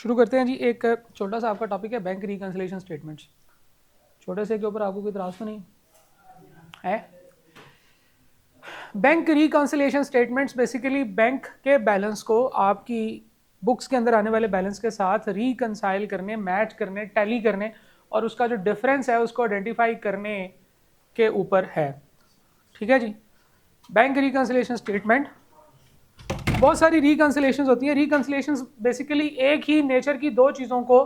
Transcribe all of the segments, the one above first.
शुरू करते हैं जी। एक छोटा सा आपका टॉपिक है बैंक रिकंसिलिएशन स्टेटमेंट्स। छोटे से के ऊपर आपको कोई इतराज़ तो नहीं है? Bank reconciliation statements basically bank के बैलेंस को आपकी बुक्स के अंदर आने वाले बैलेंस के साथ रिकंसाइल करने, मैच करने, टैली करने और उसका जो डिफरेंस है उसको आइडेंटिफाई करने के ऊपर है। ठीक है जी। बैंक रिकंसिलिएशन स्टेटमेंट, बहुत सारी रिकंसिलिएशंस होती हैं। रिकंसिलिएशंस बेसिकली एक ही नेचर की दो चीज़ों को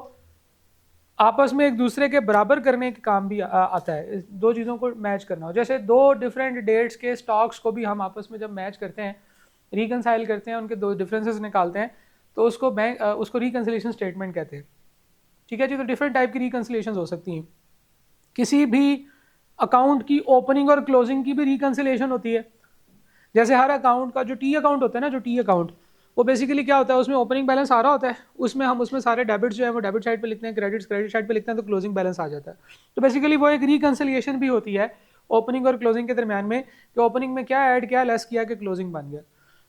आपस में एक दूसरे के बराबर करने के काम भी आता है। दो चीज़ों को मैच करना हो, जैसे दो डिफरेंट डेट्स के स्टॉक्स को भी हम आपस में जब मैच करते हैं, रिकंसाइल करते हैं, उनके दो डिफरेंसेस निकालते हैं, तो उसको बैंक उसको रिकंसिलिएशन स्टेटमेंट कहते हैं। ठीक है जी। तो डिफरेंट टाइप की रिकंसिलिएशंस हो सकती हैं। किसी भी अकाउंट की ओपनिंग और क्लोजिंग की भी रिकंसिलिएशन होती है। जैसे हर अकाउंट का जो टी अकाउंट होता है ना, जो टी अकाउंट, वो बेसिकली क्या होता है, उसमें ओपनिंग बैलेंस आ रहा होता है, उसमें सारे डेबिट्स जो है वो डेबिट साइड पे लिखते हैं, क्रेडिट्स क्रेडिट साइड पे लिखते हैं, तो क्लोजिंग बैलेंस आ जाता है। तो बेसिकली वो एक रिकंसिलिएशन भी होती है ओपनिंग और क्लोजिंग के दरमियान में, कि ओपनिंग में क्या ऐड किया, लेस किया, कि क्लोजिंग बन गया।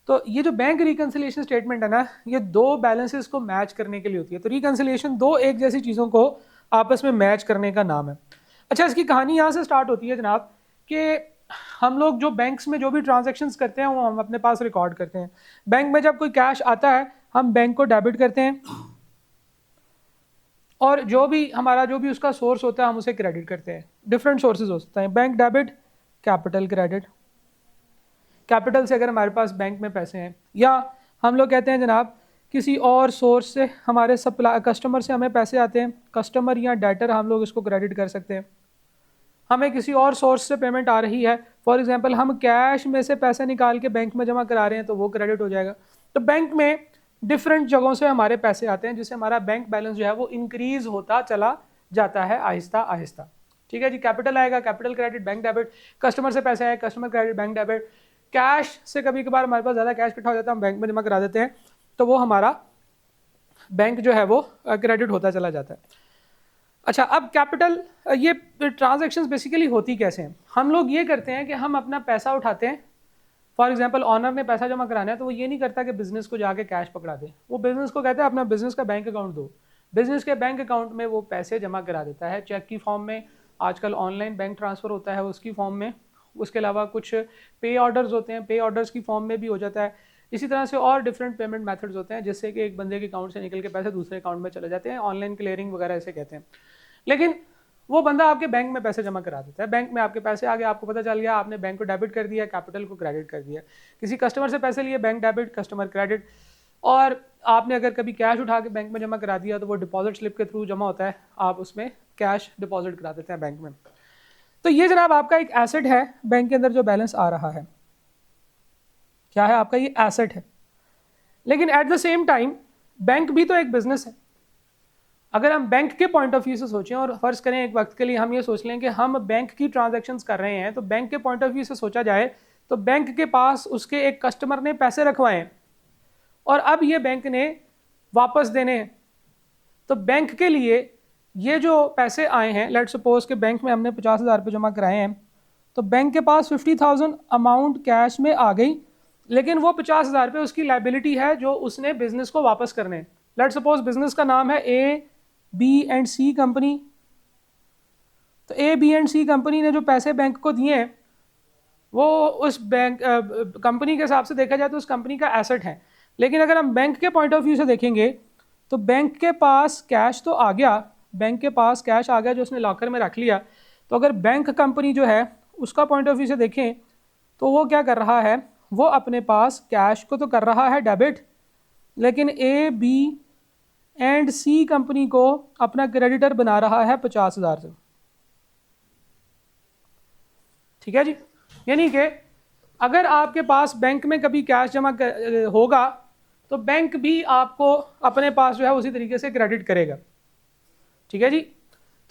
तो ये जो बैंक रिकंसिलिएशन स्टेटमेंट है ना, ये दो बैलेंसेस को मैच करने के लिए होती है। तो रिकंसिलिएशन दो एक जैसी चीज़ों को आपस में मैच करने का नाम है। अच्छा, इसकी कहानी यहाँ से स्टार्ट होती है जनाब, कि हम लोग जो बैंक्स में जो भी ट्रांजैक्शंस करते हैं वो हम अपने पास रिकॉर्ड करते हैं। बैंक में जब कोई कैश आता है, हम बैंक को डेबिट करते हैं, और जो भी उसका सोर्स होता है हम उसे क्रेडिट करते हैं। डिफरेंट सोर्सेज हो सकते हैं, bank debit, capital credit. Capital से अगर हमारे पास बैंक में पैसे हैं, या हम लोग कहते हैं जनाब किसी और सोर्स से हमारे कस्टमर से हमें पैसे आते हैं, कस्टमर या डेटर, हम लोग इसको क्रेडिट कर सकते हैं। हमें किसी और सोर्स से पेमेंट आ रही है, फॉर एग्जांपल हम कैश में से पैसे निकाल के बैंक में जमा करा रहे हैं, तो वो क्रेडिट हो जाएगा। तो बैंक में डिफरेंट जगहों से हमारे पैसे आते हैं, जिससे हमारा बैंक बैलेंस जो है वो इंक्रीज होता चला जाता है आहिस्ता आहिस्ता। ठीक है जी। कैपिटल आएगा, capital credit, bank debit. Customer से पैसे आए, customer credit, bank debit. Cash से कभी कभार हमारे पास ज़्यादा कैश इकट्ठा हो जाता है, हम बैंक में जमा करा देते हैं, तो वो हमारा बैंक जो है वो क्रेडिट होता चला जाता है। अच्छा, अब कैपिटल, ये ट्रांजैक्शंस बेसिकली होती कैसे हैं? हम लोग ये करते हैं कि हम अपना पैसा उठाते हैं। फॉर एग्जांपल ऑनर ने पैसा जमा कराना है, तो वो ये नहीं करता कि बिजनेस को जाके कैश पकड़ा दे। वो बिजनेस को कहता है अपना बिजनेस का बैंक अकाउंट दो। बिजनेस के बैंक अकाउंट में वो पैसे जमा करा देता है, चेक की फॉर्म में, आजकल ऑनलाइन बैंक ट्रांसफ़र होता है उसकी फॉर्म में। उसके अलावा कुछ पे ऑर्डर्स होते हैं, पे ऑर्डर्स की फॉर्म में भी हो जाता है। इसी तरह से और डिफरेंट पेमेंट मेथड्स होते हैं, जिससे कि एक बंदे के अकाउंट से निकल के पैसे दूसरे अकाउंट में चले जाते हैं। ऑनलाइन क्लियरिंग वगैरह ऐसे कहते हैं। लेकिन वो बंदा आपके बैंक में पैसे जमा करा देता है, बैंक में आपके पैसे आ गए, आपको पता चल गया, आपने बैंक को डेबिट कर दिया, कैपिटल को क्रेडिट कर दिया। किसी कस्टमर से पैसे लिए, बैंक डेबिट, कस्टमर क्रेडिट। और आपने अगर कभी कैश उठा के बैंक में जमा करा दिया, तो वो डिपॉजिट स्लिप के थ्रू जमा होता है, आप उसमें कैश डिपॉजिट करा देते हैं बैंक में। तो ये जनाब आपका एक एसेट है, बैंक के अंदर जो बैलेंस आ रहा है, क्या है आपका? ये एसेट है। लेकिन at the same time bank भी तो एक बिजनेस है। अगर हम बैंक के पॉइंट ऑफ व्यू से सोचें, और फर्ज करें एक वक्त के लिए हम ये सोच लें कि हम बैंक की ट्रांजैक्शंस कर रहे हैं, तो बैंक के पॉइंट ऑफ व्यू से सोचा जाए तो बैंक के पास उसके एक कस्टमर ने पैसे रखवाए और अब ये बैंक ने वापस देने हैं। तो बैंक के लिए ये जो पैसे आए हैं, लेट सपोज के बैंक में हमने 50,000 रुपये जमा कराए हैं, तो बैंक के पास 50,000 अमाउंट कैश में आ गई, लेकिन वो 50,000 रुपये उसकी लाइबिलिटी है जो उसने बिजनेस को वापस करने हैं। लेट सपोज बिजनेस का नाम है A-B-C कंपनी। तो A-B-C कंपनी ने जो पैसे बैंक को दिए हैं, वो उस बैंक कंपनी के हिसाब से देखा जाए तो उस कंपनी का एसेट है। लेकिन अगर हम बैंक के पॉइंट ऑफ व्यू से देखेंगे, तो बैंक के पास कैश तो आ गया, बैंक के पास कैश आ गया जो उसने लॉकर में रख लिया। तो अगर बैंक कंपनी जो है उसका पॉइंट ऑफ व्यू से देखें, तो वो क्या कर रहा है, वो अपने पास कैश को तो कर रहा है डेबिट, लेकिन A-B-C कंपनी को अपना क्रेडिटर बना रहा है 50,000 से। ठीक है जी। यानी कि अगर आपके पास बैंक में कभी कैश जमा होगा, तो बैंक भी आपको अपने पास जो है उसी तरीके से क्रेडिट करेगा। ठीक है जी।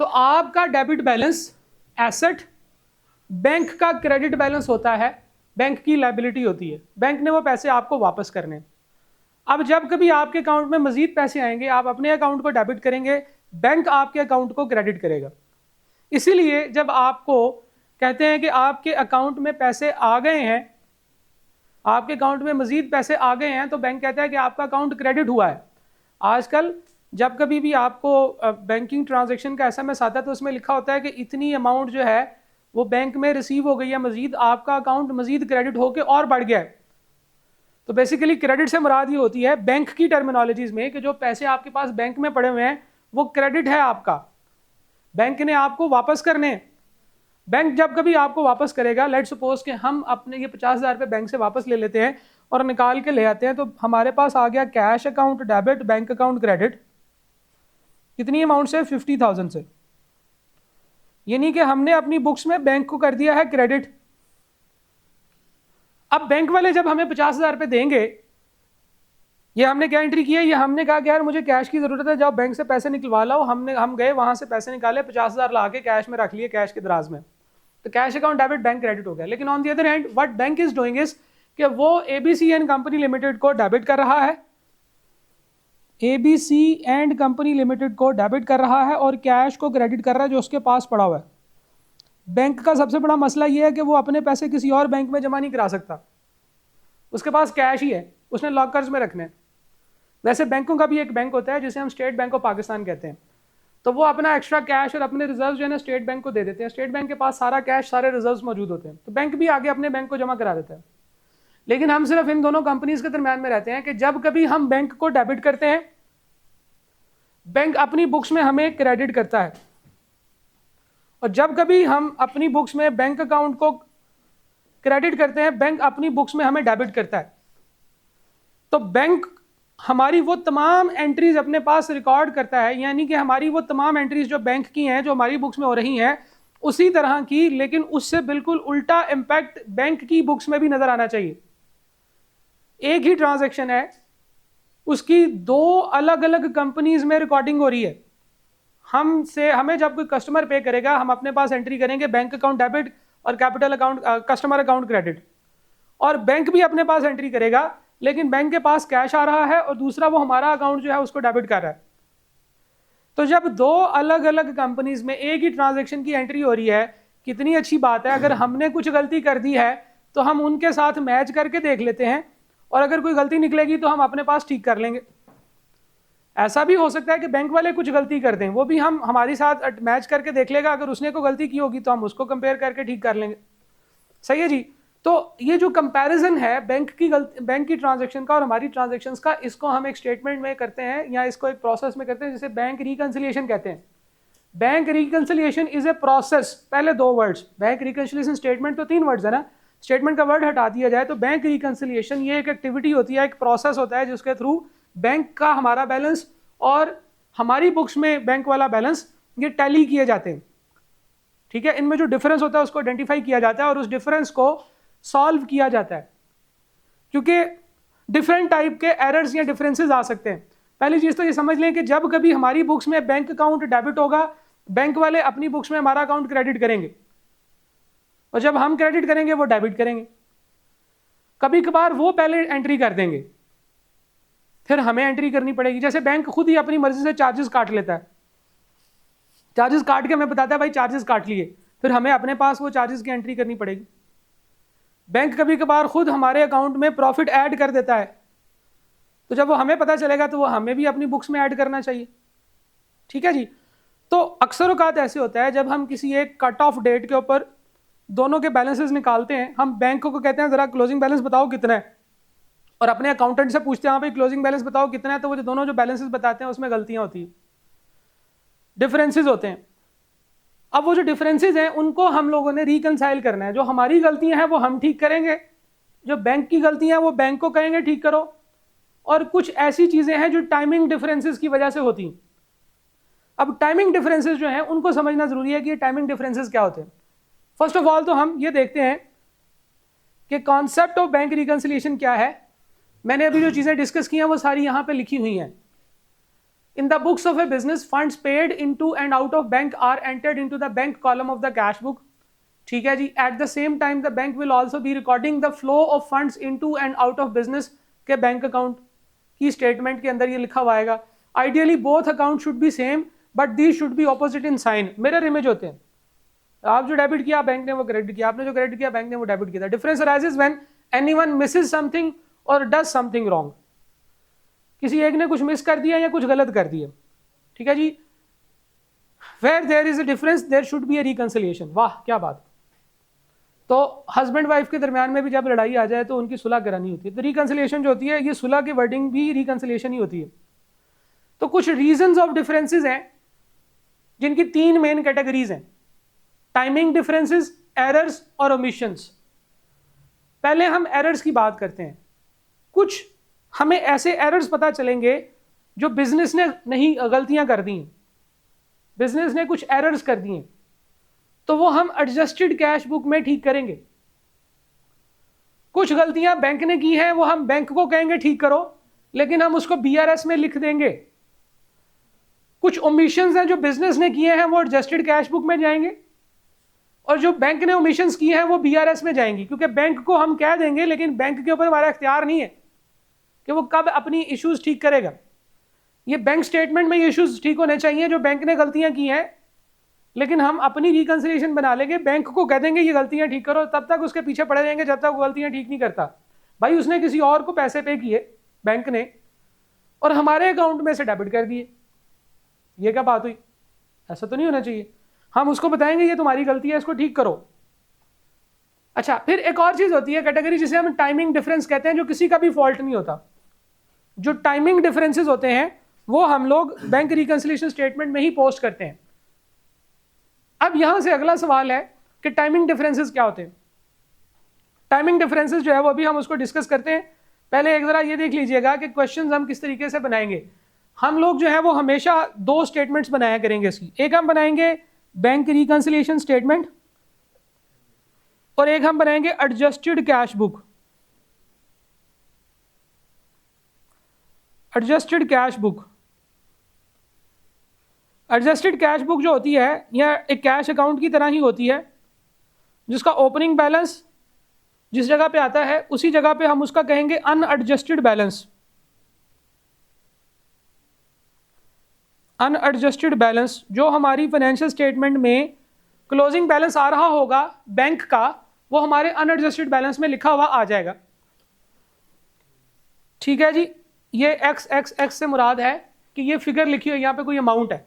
तो आपका डेबिट बैलेंस एसेट, बैंक का क्रेडिट बैलेंस होता है, बैंक की लायबिलिटी होती है। बैंक ने वो पैसे आपको वापस करने। अब जब कभी आपके अकाउंट में मजीद पैसे आएंगे, आप अपने अकाउंट को डेबिट करेंगे, बैंक आपके अकाउंट को क्रेडिट करेगा। इसीलिए जब आपको कहते हैं कि आपके अकाउंट में पैसे आ गए हैं, आपके अकाउंट में मजीद पैसे आ गए हैं, तो बैंक कहता है कि आपका अकाउंट क्रेडिट हुआ है। आजकल जब कभी भी आपको बैंकिंग ट्रांजैक्शन का एसएमएस आता है तो उसमें लिखा होता है कि इतनी अमाउंट जो है वो बैंक में रिसीव हो गई है, मजीद आपका अकाउंट मजीद क्रेडिट होकर और बढ़ गया है। तो बेसिकली क्रेडिट से मुराद ये होती है बैंक की टर्मिनोलॉजीज में कि जो पैसे आपके पास बैंक में पड़े हुए हैं वो क्रेडिट है आपका, बैंक ने आपको वापस करने। बैंक जब कभी आपको वापस करेगा, लेट सपोज कि हम अपने ये 50,000 रुपये बैंक से वापस ले लेते हैं और निकाल के ले आते हैं, तो हमारे पास आ गया cash account debit, bank account credit. कितनी अमाउंट से? 50,000 से। यानी कि हमने अपनी बुक्स में बैंक को कर दिया है क्रेडिट। अब बैंक वाले जब हमें 50,000 रुपये देंगे, ये हमने क्या एंट्री की है? ये हमने कहा कि यार मुझे कैश की जरूरत है, जब बैंक से पैसे निकलवा लो। हम गए वहां से पैसे निकाले, 50,000 ला के कैश में रख लिए, कैश के दराज में, तो cash account debit, bank credit हो गया। लेकिन on the other hand what bank is doing is कि वो एबीसी एंड कंपनी लिमिटेड को डेबिट कर रहा है, एबीसी एंड कंपनी लिमिटेड को डेबिट कर रहा है और कैश को क्रेडिट कर रहा है जो उसके पास पड़ा हुआ है। बैंक का सबसे बड़ा मसला ये है कि वो अपने पैसे किसी और बैंक में जमा नहीं करा सकता, उसके पास कैश ही है, उसने लॉकर्स में रखने हैं। वैसे बैंकों का भी एक बैंक होता है जिसे हम स्टेट बैंक ऑफ पाकिस्तान कहते हैं, तो वो अपना एक्स्ट्रा कैश और अपने रिजर्व जो है ना स्टेट बैंक को दे देते हैं। स्टेट बैंक के पास सारा कैश, सारे रिजर्व्स मौजूद होते हैं, तो बैंक भी आगे अपने बैंक को जमा करा देता है। लेकिन हम सिर्फ इन दोनों कंपनीज के दरम्यान में रहते हैं कि जब कभी हम बैंक को डेबिट करते हैं, बैंक अपनी बुक्स में हमें क्रेडिट करता है, और जब कभी हम अपनी बुक्स में बैंक अकाउंट को क्रेडिट करते हैं, बैंक अपनी बुक्स में हमें डेबिट करता है। तो बैंक हमारी वो तमाम एंट्रीज अपने पास रिकॉर्ड करता है, यानी कि हमारी वो तमाम एंट्रीज जो बैंक की हैं, जो हमारी बुक्स में हो रही हैं, उसी तरह की, लेकिन उससे बिल्कुल उल्टा इम्पैक्ट बैंक की बुक्स में भी नजर आना चाहिए। एक ही ट्रांजैक्शन है, उसकी दो अलग अलग कंपनीज में रिकॉर्डिंग हो रही है। हमें जब कोई कस्टमर पे करेगा, हम अपने पास एंट्री करेंगे बैंक अकाउंट डेबिट और capital account, customer account credit, और बैंक भी अपने पास एंट्री करेगा, लेकिन बैंक के पास कैश आ रहा है और दूसरा वो हमारा अकाउंट जो है उसको डेबिट कर रहा है। तो जब दो अलग अलग कंपनीज में एक ही ट्रांजैक्शन की एंट्री हो रही है, कितनी अच्छी बात है। अगर हमने कुछ गलती कर दी है तो हम उनके साथ मैच करके देख लेते हैं, और अगर कोई गलती निकलेगी तो हम अपने पास ठीक कर लेंगे। ऐसा भी हो सकता है कि बैंक वाले कुछ गलती कर दें, वो भी हम हमारे साथ मैच करके देख लेगा, अगर उसने कोई गलती की होगी तो हम उसको कंपेयर करके ठीक कर लेंगे। सही है जी। तो ये जो कंपैरिजन है बैंक की ट्रांजैक्शन का और हमारी ट्रांजैक्शंस का, इसको हम एक स्टेटमेंट में करते हैं या इसको एक प्रोसेस में करते हैं जिसे बैंक रिकंसिलिएशन कहते हैं। Bank reconciliation is a process. पहले दो वर्ड्स, बैंक रिकंसिलिएशन, स्टेटमेंट तो 3 वर्ड्स है ना, स्टेटमेंट का वर्ड हटा दिया जाए तो बैंक रिकंसिलिएशन ये एक एक्टिविटी होती है, एक प्रोसेस होता है जिसके थ्रू बैंक का हमारा बैलेंस और हमारी बुक्स में बैंक वाला बैलेंस ये टैली किए जाते हैं। ठीक है, इनमें जो डिफरेंस होता है उसको आइडेंटिफाई किया जाता है और उस डिफरेंस को सॉल्व किया जाता है, क्योंकि डिफरेंट टाइप के एरर्स या डिफरेंसेस आ सकते हैं। पहली चीज तो ये समझ लें कि जब कभी हमारी बुक्स में बैंक अकाउंट डेबिट होगा, बैंक वाले अपनी बुक्स में हमारा अकाउंट क्रेडिट करेंगे, और जब हम क्रेडिट करेंगे वो डेबिट करेंगे। कभी कभार वो पहले एंट्री कर देंगे, फिर हमें एंट्री करनी पड़ेगी। जैसे बैंक खुद ही अपनी मर्जी से चार्जेस काट लेता है, चार्जेस काट के हमें बताता है भाई चार्जेस काट लिए, फिर हमें अपने पास वो चार्जेस की एंट्री करनी पड़ेगी। बैंक कभी कभार खुद हमारे अकाउंट में प्रॉफिट ऐड कर देता है, तो जब वो हमें पता चलेगा तो वो हमें भी अपनी बुक्स में ऐड करना चाहिए। ठीक है जी। तो अक्सर औकात ऐसे होता है जब हम किसी एक कट ऑफ डेट के ऊपर दोनों के बैलेंसेस निकालते हैं, हम बैंक को कहते हैं जरा क्लोजिंग बैलेंस बताओ कितना है, और अपने अकाउंटेंट से पूछते हैं हाँ भाई क्लोजिंग बैलेंस बताओ कितना है, तो वो जो दोनों जो बैलेंसेस बताते हैं उसमें गलतियां होती हैं, डिफरेंसेस होते हैं। अब वो जो डिफरेंसेस हैं उनको हम लोगों ने रिकंसाइल करना है। जो हमारी गलतियां हैं वो हम ठीक करेंगे, जो बैंक की गलतियां हैं वो बैंक को कहेंगे ठीक करो, और कुछ ऐसी चीजें हैं जो टाइमिंग डिफरेंसेस की वजह से होती हैं। अब टाइमिंग डिफरेंसेस जो हैं उनको समझना जरूरी है कि ये टाइमिंग डिफरेंसेस क्या होते हैं। फर्स्ट ऑफ ऑल तो हम ये देखते हैं कि कॉन्सेप्ट ऑफ बैंक रिकंसिलिएशन क्या है। मैंने अभी जो चीजें डिस्कस की हैं वो सारी यहां पे लिखी हुई हैं। In the books of a business, funds paid into and out of bank are entered into the bank column of the cash book. ठीक है जी। At the same time, the bank will also be recording the flow of funds into and out of business के bank account की statement के अंदर ये लिखा हुआ आएगा। Ideally, both accounts should be same, but these should be opposite in sign. Mirror image होते हैं। आप जो डेबिट किया बैंक ने वो क्रेडिट किया, आपने जो क्रेडिट किया बैंक ने वो डेबिट किया। Difference arises when anyone misses something or does something wrong. किसी एक ने कुछ मिस कर दिया या कुछ गलत कर दिया, ठीक है जी। Where there is a difference there should be a reconciliation. वाह क्या बात। तो हस्बैंड वाइफ के दरमियान में भी जब लड़ाई आ जाए तो उनकी सुलह करानी होती है, तो रिकंसिलिएशन जो होती है ये सुलह की वर्डिंग भी रिकंसिलिएशन ही होती है। तो कुछ रीजंस ऑफ डिफरेंसेस हैं जिनकी 3 मेन कैटेगरीज हैं, टाइमिंग डिफरेंसेस, एरर्स और ओमिशंस। पहले हम एरर्स की बात करते हैं। कुछ हमें ऐसे एरर्स पता चलेंगे जो बिजनेस ने नहीं गलतियां कर दी, बिजनेस ने कुछ एरर्स कर दिए, तो वो हम एडजस्टेड कैश बुक में ठीक करेंगे। कुछ गलतियां बैंक ने की हैं वो हम बैंक को कहेंगे ठीक करो, लेकिन हम उसको बीआरएस में लिख देंगे। कुछ ओमिशंस हैं जो बिजनेस ने किए हैं वो एडजस्टेड कैश बुक में जाएंगे, और जो बैंक ने ओमिशंस किए हैं वो बीआरएस में जाएंगी, क्योंकि बैंक को हम कह देंगे लेकिन बैंक के ऊपर हमारा इख्तियार नहीं है कि वो कब अपनी इश्यूज ठीक करेगा। ये बैंक स्टेटमेंट में ये इश्यूज ठीक होने चाहिए जो बैंक ने गलतियां की हैं, लेकिन हम अपनी रिकंसिलिएशन बना लेंगे, बैंक को कह देंगे ये गलतियां ठीक करो, तब तक उसके पीछे पड़े रहेंगे जब तक वो गलतियां ठीक नहीं करता। भाई उसने किसी और को पैसे पे किए बैंक ने और हमारे अकाउंट में से डेबिट कर दिए, ये क्या बात हुई? ऐसा तो नहीं होना चाहिए। हम उसको बताएंगे ये तुम्हारी गलती है, इसको ठीक करो। अच्छा, फिर एक और चीज होती है कैटेगरी जिसे हम टाइमिंग डिफरेंस कहते हैं, जो किसी का भी फॉल्ट नहीं होता। जो टाइमिंग डिफरेंसेस होते हैं वो हम लोग बैंक रिकंसिलिएशन स्टेटमेंट में ही पोस्ट करते हैं। अब यहां से अगला सवाल है कि टाइमिंग डिफरेंसेस क्या होते हैं। टाइमिंग डिफरेंसेस जो है वो अभी हम उसको डिस्कस करते हैं। पहले एक जरा ये देख लीजिएगा कि क्वेश्चंस हम किस तरीके से बनाएंगे। हम लोग जो है वो हमेशा 2 स्टेटमेंट्स बनाया करेंगे इसकी। एक हम बनाएंगे बैंक रिकंसिलिएशन स्टेटमेंट और एक हम बनाएंगे adjusted cash book. Adjusted cash book, adjusted cash book जो होती है यह एक कैश अकाउंट की तरह ही होती है, जिसका ओपनिंग बैलेंस जिस जगह पे आता है उसी जगह पे हम उसका कहेंगे अनएडजस्टेड बैलेंस। अनएडजस्टेड बैलेंस जो हमारी फाइनेंशियल स्टेटमेंट में क्लोजिंग बैलेंस आ रहा होगा बैंक का, वो हमारे अनएडजस्टेड बैलेंस में लिखा हुआ आ जाएगा। ठीक है जी, ये x से मुराद है कि ये फिगर लिखी हुई यहाँ पे कोई अमाउंट है।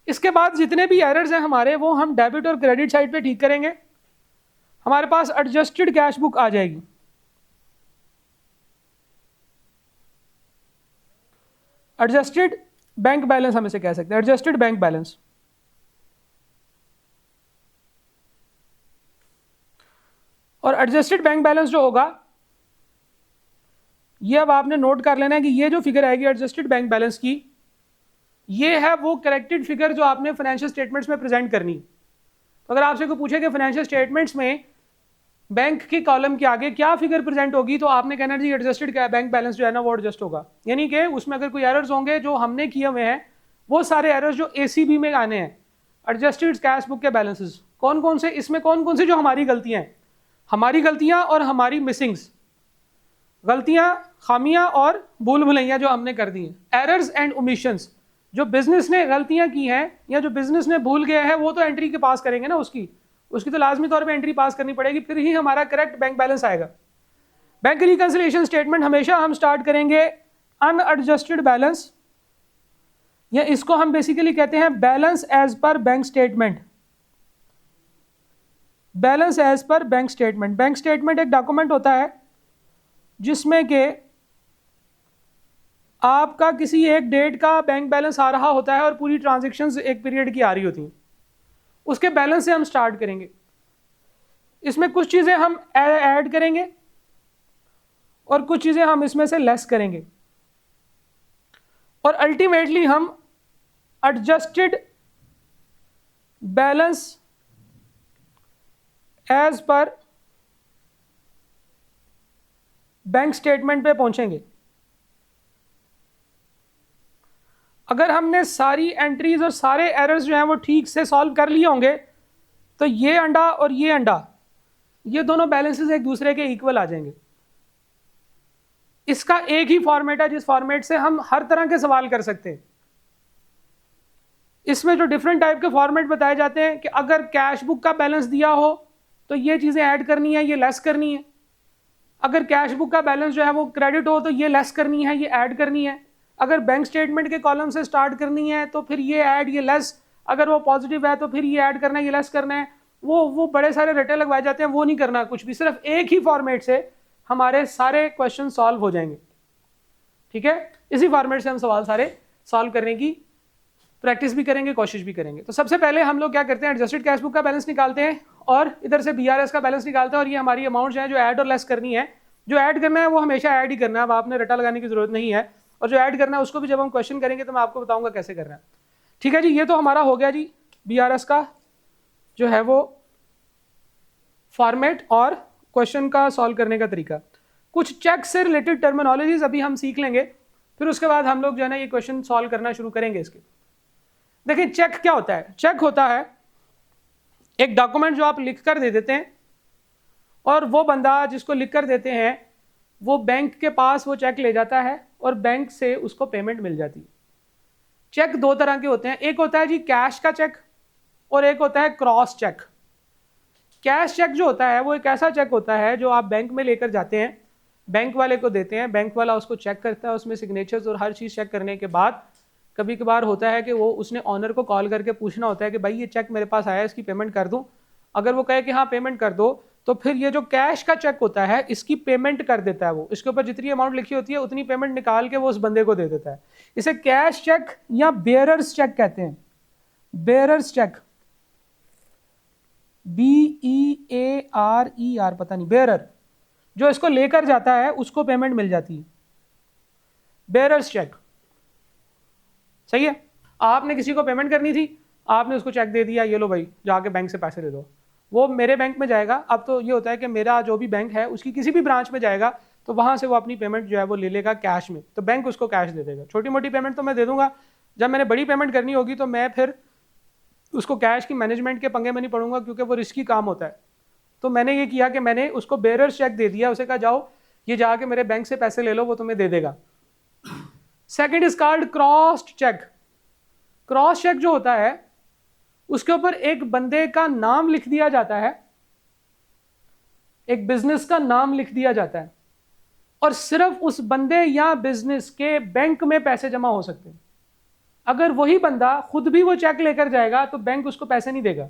इसके बाद जितने भी एरर्स हैं हमारे वो हम डेबिट और क्रेडिट साइड पे ठीक करेंगे। हमारे पास एडजस्टेड कैश बुक आ जाएगी। एडजस्टेड बैंक बैलेंस हम इसे कह सकते हैं, एडजस्टेड बैंक बैलेंस। और एडजस्टेड बैंक बैलेंस जो होगा ये अब आपने नोट कर लेना है कि ये जो फिगर आएगी एडजस्टेड बैंक बैलेंस की, ये है वो करेक्टेड फिगर जो आपने फाइनेंशियल स्टेटमेंट्स में प्रेजेंट करनी। तो अगर आपसे कोई पूछे कि फाइनेंशियल स्टेटमेंट्स में बैंक के कॉलम के आगे क्या फिगर प्रेजेंट होगी, तो आपने कहना जी एडजस्टेड बैंक बैलेंस जो है ना वो एडजस्ट होगा। यानी कि उसमें अगर कोई एरर्स होंगे जो हमने किए हुए हैं वो सारे एरर्स जो एसीबी में आने हैं, एडजस्टेड कैश बुक के बैलेंसेस कौन कौन से, इसमें कौन कौन से जो हमारी गलतियां हैं, हमारी गलतियां और हमारी मिसिंग्स, गलतियां, खामियां और भूल भुलैया जो हमने कर दी हैं। एरर्स एंड ओमिशंस, जो बिजनेस ने गलतियां की हैं या जो बिजनेस ने भूल गया है वो तो एंट्री के पास करेंगे ना, उसकी तो लाजमी तौर पे एंट्री पास करनी पड़ेगी, फिर ही हमारा करेक्ट बैंक बैलेंस आएगा। बैंक रिकंसिलिएशन स्टेटमेंट हमेशा हम स्टार्ट करेंगे अनएडजस्टेड बैलेंस, या इसको हम बेसिकली कहते हैं balance as per bank statement. Balance as per bank statement. Bank statement एक डॉक्यूमेंट होता है जिसमें के आपका किसी एक डेट का बैंक बैलेंस आ रहा होता है और पूरी ट्रांजैक्शंस एक पीरियड की आ रही होती हैं, उसके बैलेंस से हम स्टार्ट करेंगे। इसमें कुछ चीज़ें हम ऐड करेंगे और कुछ चीज़ें हम इसमें से लेस करेंगे, और अल्टीमेटली हम adjusted balance as per bank statement पे पहुंचेंगे। अगर हमने सारी एंट्रीज और सारे एरर्स जो हैं वो ठीक से सॉल्व कर लिए होंगे तो ये अंडा और ये अंडा, ये दोनों बैलेंसेस एक दूसरे के इक्वल आ जाएंगे। इसका एक ही फॉर्मेट है जिस फॉर्मेट से हम हर तरह के सवाल कर सकते हैं। इसमें जो डिफरेंट टाइप के फॉर्मेट बताए जाते हैं कि अगर कैश बुक का बैलेंस दिया हो तो ये चीज़ें ऐड करनी है, ये लेस करनी है। अगर कैश बुक का बैलेंस जो है वो क्रेडिट हो तो ये लेस करनी है, ये ऐड करनी है। अगर बैंक स्टेटमेंट के कॉलम से स्टार्ट करनी है तो फिर ये ऐड, ये लेस। अगर वो पॉजिटिव है तो फिर ये ऐड करना है, ये लेस करना है। वो बड़े सारे रटे लगवाए जाते हैं, वो नहीं करना कुछ भी, सिर्फ एक ही फॉर्मेट से हमारे सारे क्वेश्चन सॉल्व हो जाएंगे। ठीक है, इसी फॉर्मेट से हम सवाल सारे सॉल्व करने की प्रैक्टिस भी करेंगे, कोशिश भी करेंगे। तो सबसे पहले हम लोग क्या करते हैं, एडजस्टेड कैश बुक का बैलेंस निकालते हैं और इधर से बीआरएस का बैलेंस निकालते हैं। और ये हमारी अमाउंट्स हैं जो ऐड और लेस करनी है। जो ऐड करना है वो हमेशा ऐड ही करना है, अब आपने रटा लगाने की जरूरत नहीं है। और जो ऐड करना है उसको भी जब हम क्वेश्चन करेंगे तो मैं आपको बताऊंगा कैसे करना है। ठीक है जी, ये तो हमारा हो गया जी बीआरएस का जो है वो फॉर्मेट और क्वेश्चन का सॉल्व करने का तरीका। कुछ चेक से रिलेटेड टर्मिनोलॉजीज अभी हम सीख लेंगे, फिर उसके बाद हम लोग जो है ना ये क्वेश्चन सॉल्व करना शुरू करेंगे इसके। देखिए चेक क्या होता है। चेक होता है एक डॉक्यूमेंट जो आप लिख कर दे देते हैं और वो बंदा जिसको लिख कर देते हैं वो बैंक के पास वो चेक ले जाता है और बैंक से उसको पेमेंट मिल जाती है। चेक दो तरह के होते हैं, एक होता है जी कैश का चेक और एक होता है क्रॉस चेक। कैश चेक जो होता है वो एक ऐसा चेक होता है जो आप बैंक में लेकर जाते हैं, बैंक वाले को देते हैं, बैंक वाला उसको चेक करता है, उसमें सिग्नेचर्स और हर चीज़ चेक करने के बाद कभी कभार होता है कि वो उसने ऑनर को कॉल करके पूछना होता है कि भाई ये चेक मेरे पास आया है, इसकी पेमेंट कर दूं। अगर वो कहे कि हाँ पेमेंट कर दो तो फिर ये जो कैश का चेक होता है इसकी पेमेंट कर देता है। वो इसके ऊपर जितनी अमाउंट लिखी होती है उतनी पेमेंट निकाल के वो उस बंदे को दे देता है। इसे कैश चेक या बेयरर्स चेक कहते हैं। बेयरर्स चेक, BEARER, पता नहीं, बेयरर जो इसको लेकर जाता है उसको पेमेंट मिल जाती है। बेयरर्स चेक, सही है। आपने किसी को पेमेंट करनी थी, आपने उसको चेक दे दिया, ये लो भाई जाके बैंक से पैसे ले लो, वो मेरे बैंक में जाएगा। अब तो ये होता है कि मेरा जो भी बैंक है उसकी किसी भी ब्रांच में जाएगा तो वहां से वो अपनी पेमेंट जो है वो ले लेगा कैश में, तो बैंक उसको कैश दे देगा। छोटी मोटी पेमेंट तो मैं दे दूंगा, जब मैंने बड़ी पेमेंट करनी होगी तो मैं फिर उसको कैश की मैनेजमेंट के पंगे में नहीं पड़ूंगा क्योंकि वो रिस्की काम होता है। तो मैंने ये किया कि मैंने उसको बेयरर्स चेक दे दिया, उसे कहा जाओ ये जाके मेरे बैंक से पैसे ले लो, वो तुम्हें दे देगा। Second is called crossed cheque. Cross cheque जो होता है उसके ऊपर एक बंदे का नाम लिख दिया जाता है, एक बिजनेस का नाम लिख दिया जाता है और सिर्फ उस बंदे या बिजनेस के बैंक में पैसे जमा हो सकते हैं। अगर वही बंदा खुद भी वो चेक लेकर जाएगा तो बैंक उसको पैसे नहीं देगा,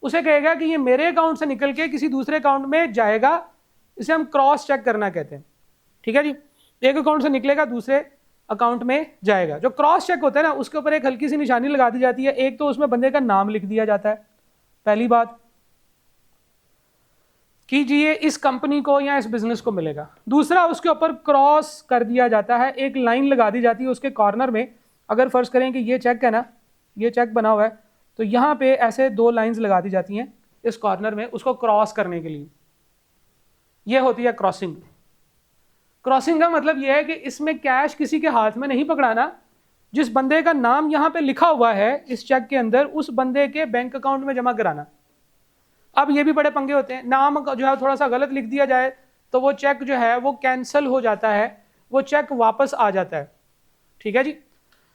उसे कहेगा कि ये मेरे अकाउंट से निकल के किसी दूसरे अकाउंट में जाएगा। इसे हम क्रॉस चेक करना कहते हैं। ठीक है जी, एक अकाउंट से निकलेगा दूसरे अकाउंट में जाएगा। जो क्रॉस चेक होता है ना उसके ऊपर एक हल्की सी निशानी लगा दी जाती है। एक तो उसमें बंदे का नाम लिख दिया जाता है, पहली बात कीजिए इस कंपनी को या इस बिजनेस को मिलेगा। दूसरा उसके ऊपर क्रॉस कर दिया जाता है, एक लाइन लगा दी जाती है उसके कॉर्नर में। अगर फर्ज करें कि ये चेक है ना, ये चेक बना हुआ है तो यहाँ पे ऐसे दो लाइंस लगा दी जाती हैं इस कॉर्नर में उसको क्रॉस करने के लिए। ये होती है क्रॉसिंग। क्रॉसिंग का मतलब यह है कि इसमें कैश किसी के हाथ में नहीं पकड़ाना, जिस बंदे का नाम यहाँ पे लिखा हुआ है इस चेक के अंदर उस बंदे के बैंक अकाउंट में जमा कराना। अब ये भी बड़े पंगे होते हैं, नाम जो है थोड़ा सा गलत लिख दिया जाए तो वो चेक जो है वो कैंसिल हो जाता है, वो चेक वापस आ जाता है। ठीक है जी।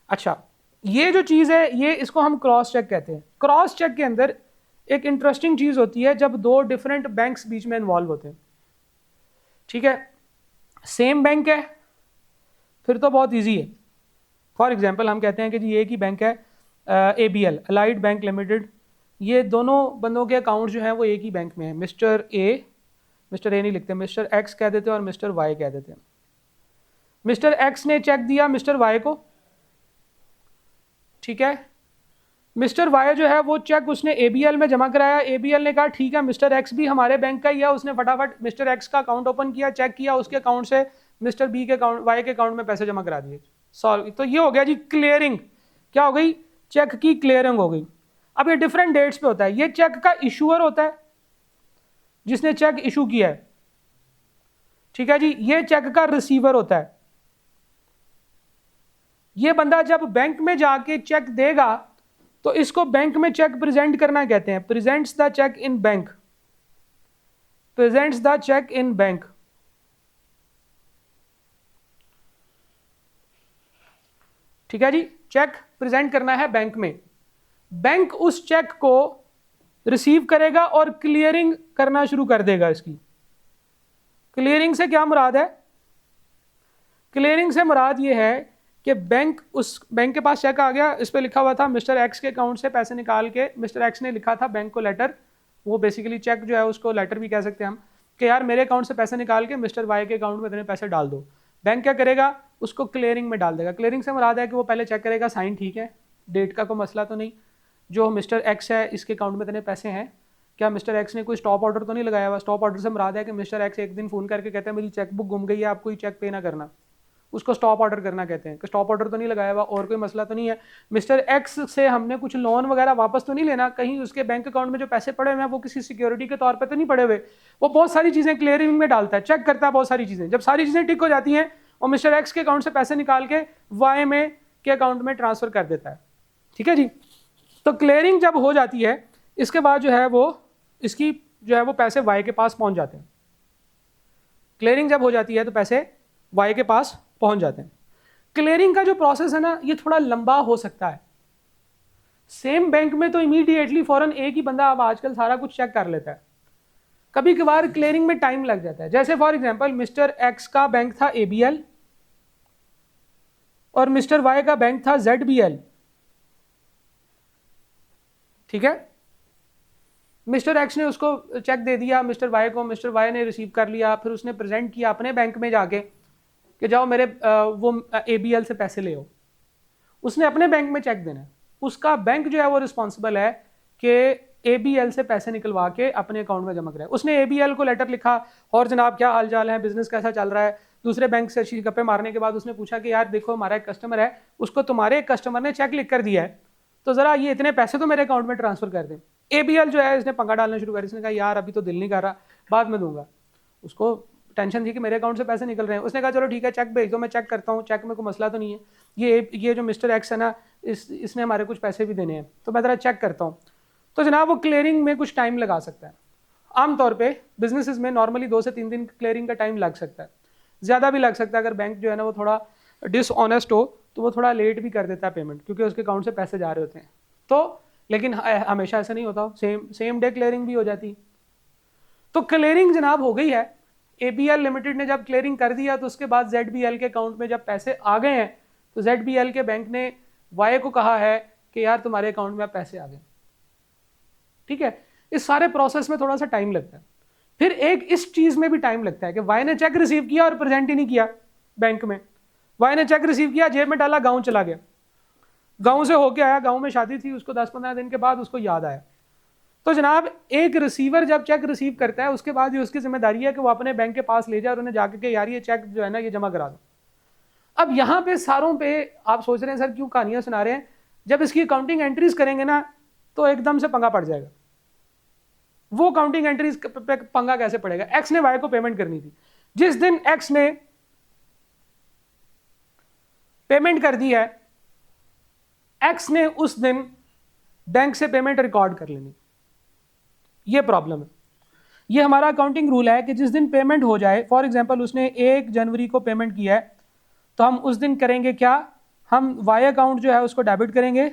अच्छा, ये जो चीज़ है ये इसको हम क्रॉस चेक कहते हैं। क्रॉस चेक के अंदर एक इंटरेस्टिंग चीज़ होती है जब दो डिफरेंट बैंक्स बीच में इन्वॉल्व होते हैं। ठीक है, सेम बैंक है फिर तो बहुत इजी है। फॉर एग्जांपल हम कहते हैं कि जी एक ही बैंक है ABL, अलाइड बैंक लिमिटेड, ये दोनों बंदों के अकाउंट जो हैं वो एक ही बैंक में है। मिस्टर ए नहीं लिखते, मिस्टर X कह देते हैं और मिस्टर Y कह देते हैं। मिस्टर X ने चेक दिया मिस्टर Y को, ठीक है। मिस्टर Y जो है वो चेक उसने ABL में जमा कराया। ABL ने कहा ठीक है मिस्टर X भी हमारे बैंक का ही है, उसने फटाफट मिस्टर X का अकाउंट ओपन किया, चेक किया, उसके अकाउंट से मिस्टर B के अकाउंट, Y के अकाउंट में पैसे जमा करा दिए। सॉल्व। तो ये हो गया जी क्लियरिंग। क्या हो गई? चेक की क्लियरिंग हो गई। अब ये डिफरेंट डेट्स पे होता है। ये चेक का इशूअर होता है जिसने चेक इशू किया है, ठीक है जी। ये चेक का रिसीवर होता है। ये बंदा जब बैंक में जाके चेक देगा तो इसको बैंक में चेक प्रेजेंट करना कहते हैं। Presents the cheque in bank, presents the cheque in bank. ठीक है जी, चेक प्रेजेंट करना है बैंक में। बैंक उस चेक को रिसीव करेगा और क्लियरिंग करना शुरू कर देगा इसकी। क्लियरिंग से क्या मुराद है? क्लियरिंग से मुराद ये है कि उस बैंक के पास चेक आ गया, इस पर लिखा हुआ था मिस्टर एक्स के अकाउंट से पैसे निकाल के, मिस्टर एक्स ने लिखा था बैंक को लेटर, वो बेसिकली चेक जो है उसको लेटर भी कह सकते हैं हम, कि यार मेरे अकाउंट से पैसे निकाल के मिस्टर वाई के अकाउंट में इतने पैसे डाल दो। बैंक क्या करेगा, उसको क्लियरिंग में डाल देगा। क्लियरिंग से मुराद है कि वो पहले चेक करेगा साइन ठीक है, डेट का कोई मसला तो नहीं, जो मिस्टर एक्स है इसके अकाउंट में इतने पैसे हैं, क्या मिस्टर एक्स ने कोई स्टॉप ऑर्डर तो नहीं लगाया हुआ। स्टॉप ऑर्डर से मुराद है कि मिस्टर एक्स एक दिन फ़ोन करके कहते हैं मेरी चेकबुक गुम गई है, आप कोई चेक पे ना करना, उसको स्टॉप ऑर्डर करना कहते हैं, कि स्टॉप ऑर्डर तो नहीं लगाया हुआ और कोई मसला तो नहीं है। मिस्टर एक्स से हमने कुछ लोन वगैरह वापस तो नहीं लेना, कहीं उसके बैंक अकाउंट में जो पैसे पड़े हुए हैं वो किसी सिक्योरिटी के तौर पर तो नहीं पड़े हुए। वो बहुत सारी चीज़ें क्लियरिंग में डालता है, चेक करता है बहुत सारी चीज़ें। जब सारी चीज़ें ठीक हो जाती हैं और मिस्टर एक्स के अकाउंट से पैसे निकाल के वाई में के अकाउंट में ट्रांसफ़र कर देता है। ठीक है जी। तो क्लियरिंग जब हो जाती है, इसके बाद जो है वो इसकी जो है वो पैसे वाई के पास पहुंच जाते हैं। क्लियरिंग जब हो जाती है तो पैसे वाई के पास पहुंच जाते हैं। क्लियरिंग का जो प्रोसेस है ना, ये थोड़ा लंबा हो सकता है। सेम बैंक में तो इमीडिएटली फौरन एक ही बंदा अब आजकल सारा कुछ चेक कर लेता है, कभी कभार क्लियरिंग में टाइम लग जाता है। जैसे फॉर एग्जांपल मिस्टर एक्स का बैंक था एबीएल और मिस्टर वाई का बैंक था जेडबीएल। ठीक है, मिस्टर एक्स ने उसको चेक दे दिया मिस्टर वाई को, मिस्टर वाई ने रिसीव कर लिया, फिर उसने प्रेजेंट किया अपने बैंक में जाके कि जाओ मेरे वो एबीएल से पैसे ले आओ। उसने अपने बैंक में चेक देना है, उसका बैंक जो है वो रिस्पॉन्सिबल है कि एबीएल से पैसे निकलवा के अपने अकाउंट में जमा कराए। उसने एबीएल को लेटर लिखा, और जनाब क्या हाल चाल है, बिजनेस कैसा चल रहा है। दूसरे बैंक से अच्छी गप्पे मारने के बाद उसने पूछा कि यार देखो हमारा एक कस्टमर है, उसको तुम्हारे एक कस्टमर ने चेक लिख कर दिया है, तो जरा ये इतने पैसे तो मेरे अकाउंट में ट्रांसफर कर दें। एबीएल जो है इसने पंगा डालना शुरू कर, इसने कहा यार अभी तो दिल नहीं कर रहा, बाद में दूंगा। उसको टेंशन थी कि मेरे अकाउंट से पैसे निकल रहे हैं। उसने कहा चलो ठीक है चेक भेज दो, मैं चेक करता हूँ, चेक में कोई मसला तो नहीं है, ये जो मिस्टर एक्स है ना इसने हमारे कुछ पैसे भी देने हैं, तो मैं ज़रा चेक करता हूँ। तो जनाब वो क्लियरिंग में कुछ टाइम लगा सकता है। आमतौर पे बिजनेसेस में नॉर्मली 2 से 3 दिन क्लियरिंग का टाइम लग सकता है, ज़्यादा भी लग सकता है। अगर बैंक जो है ना वो थोड़ा डिसऑनेस्ट हो तो वो थोड़ा लेट भी कर देता है पेमेंट, क्योंकि उसके अकाउंट से पैसे जा रहे होते हैं। तो लेकिन हमेशा ऐसा नहीं होता, सेम डे क्लियरिंग भी हो जाती। तो क्लियरिंग जनाब हो गई है, एबीएल लिमिटेड ने जब क्लियरिंग कर दिया तो उसके बाद जेडबीएल के अकाउंट में जब पैसे आ गए हैं तो जेडबीएल के बैंक ने वाई को कहा है कि यार तुम्हारे अकाउंट में पैसे आ गए। ठीक है, इस सारे प्रोसेस में थोड़ा सा टाइम लगता है। फिर एक इस चीज में भी टाइम लगता है कि वाई ने चेक रिसीव किया और प्रेजेंट ही नहीं किया बैंक में। वाई ने चेक रिसीव किया, जेब में डाला, गाँव चला गया, गाँव से होके आया, गाँव में शादी थी, उसको 10-15 दिन के बाद उसको याद आया। तो जनाब एक रिसीवर जब चेक रिसीव करता है उसके बाद ये उसकी जिम्मेदारी है कि वो अपने बैंक के पास ले जाए और उन्हें जाके के यार ये चेक जो है ना ये जमा करा दो। अब यहाँ पे सारों पे आप सोच रहे हैं सर क्यों कहानियां सुना रहे हैं, जब इसकी अकाउंटिंग एंट्रीज करेंगे ना तो एकदम से पंगा पड़ जाएगा। वो अकाउंटिंग एंट्रीज पे पंगा कैसे पड़ेगा? एक्स ने वाई को पेमेंट करनी थी, जिस दिन एक्स ने पेमेंट कर दी है एक्स ने उस दिन बैंक से पेमेंट रिकॉर्ड कर लेनी। ये प्रॉब्लम है। ये हमारा अकाउंटिंग रूल है कि जिस दिन पेमेंट हो जाए, फॉर एग्जांपल उसने 1 जनवरी को पेमेंट किया है, तो हम उस दिन करेंगे क्या, हम वाई अकाउंट जो है उसको डेबिट करेंगे,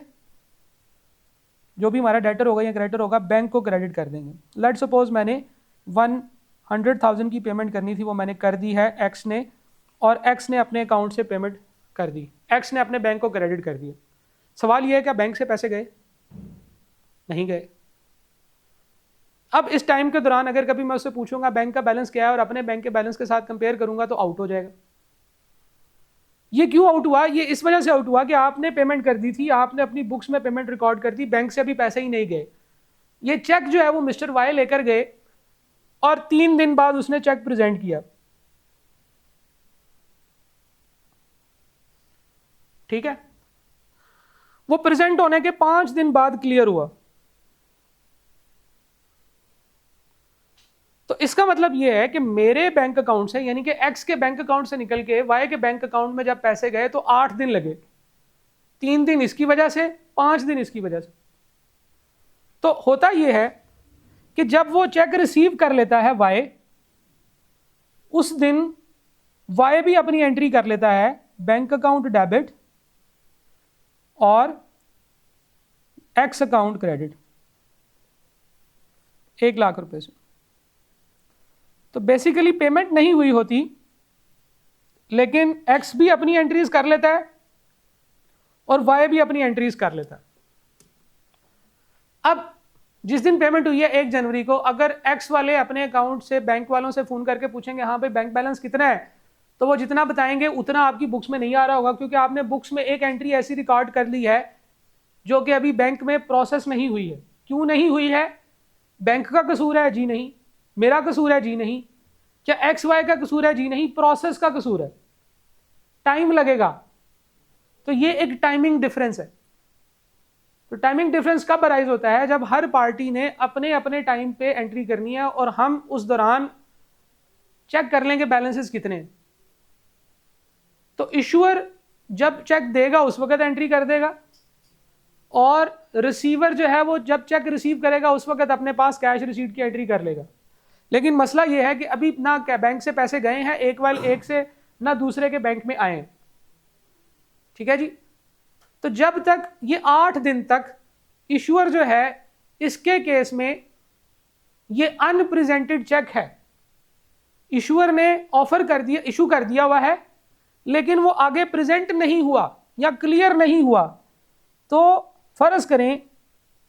जो भी हमारा डेटर होगा या क्रेडिटर होगा बैंक को क्रेडिट कर देंगे। लेट सपोज मैंने 100,000 की पेमेंट करनी थी, वो मैंने कर दी है एक्स ने, और एक्स ने अपने अकाउंट से पेमेंट कर दी, एक्स ने अपने बैंक को क्रेडिट कर दिया। सवाल ये है क्या बैंक से पैसे गए? नहीं गए। अब इस टाइम के दौरान अगर कभी मैं उससे पूछूंगा बैंक का बैलेंस क्या है और अपने बैंक के बैलेंस के साथ कंपेयर करूंगा तो आउट हो जाएगा। ये क्यों आउट हुआ? ये इस वजह से आउट हुआ कि आपने पेमेंट कर दी थी, आपने अपनी बुक्स में पेमेंट रिकॉर्ड कर दी, बैंक से अभी पैसे ही नहीं गए। ये चेक जो है वो मिस्टर वाई लेकर गए और 3 दिन बाद उसने चेक प्रेजेंट किया। ठीक है, वो प्रेजेंट होने के 5 दिन बाद क्लियर हुआ। तो इसका मतलब यह है कि मेरे बैंक अकाउंट से, यानी कि एक्स के बैंक अकाउंट से निकल के वाई के बैंक अकाउंट में जब पैसे गए तो 8 दिन लगे, 3 दिन इसकी वजह से, 5 दिन इसकी वजह से। तो होता यह है कि जब वो चेक रिसीव कर लेता है वाई, उस दिन वाई भी अपनी एंट्री कर लेता है बैंक अकाउंट डेबिट और एक्स अकाउंट क्रेडिट 1 लाख रुपए से। तो बेसिकली पेमेंट नहीं हुई होती, लेकिन एक्स भी अपनी एंट्रीज कर लेता है और वाई भी अपनी एंट्रीज कर लेता है। अब जिस दिन पेमेंट हुई है 1 जनवरी को, अगर एक्स वाले अपने अकाउंट से बैंक वालों से फोन करके पूछेंगे हाँ भाई बैंक बैलेंस कितना है, तो वो जितना बताएंगे उतना आपकी बुक्स में नहीं आ रहा होगा, क्योंकि आपने बुक्स में एक एंट्री ऐसी रिकॉर्ड कर ली है जो कि अभी बैंक में प्रोसेस नहीं हुई है। क्यों नहीं हुई है? बैंक का कसूर है? जी नहीं। मेरा कसूर है? जी नहीं। क्या एक्स वाई का कसूर है? जी नहीं। प्रोसेस का कसूर है, टाइम लगेगा। तो ये एक टाइमिंग डिफरेंस है। तो टाइमिंग डिफरेंस कब अराइज होता है? जब हर पार्टी ने अपने अपने टाइम पे एंट्री करनी है और हम उस दौरान चेक कर लेंगे बैलेंसेस कितने। तो इशूअर जब चेक देगा उस वक्त एंट्री कर देगा, और रिसीवर जो है वो जब चेक रिसीव करेगा उस वक्त अपने पास कैश रिसीट की एंट्री कर लेगा। लेकिन मसला ये है कि अभी ना बैंक से पैसे गए हैं एक वाल एक से, ना दूसरे के बैंक में आए हैं। ठीक है जी। तो जब तक ये 8 दिन तक इशूअर जो है, इसके केस में ये अनप्रेजेंटेड चेक है, इशूअर ने ऑफर कर दिया, इशू कर दिया हुआ है, लेकिन वो आगे प्रेजेंट नहीं हुआ या क्लियर नहीं हुआ। तो फर्ज करें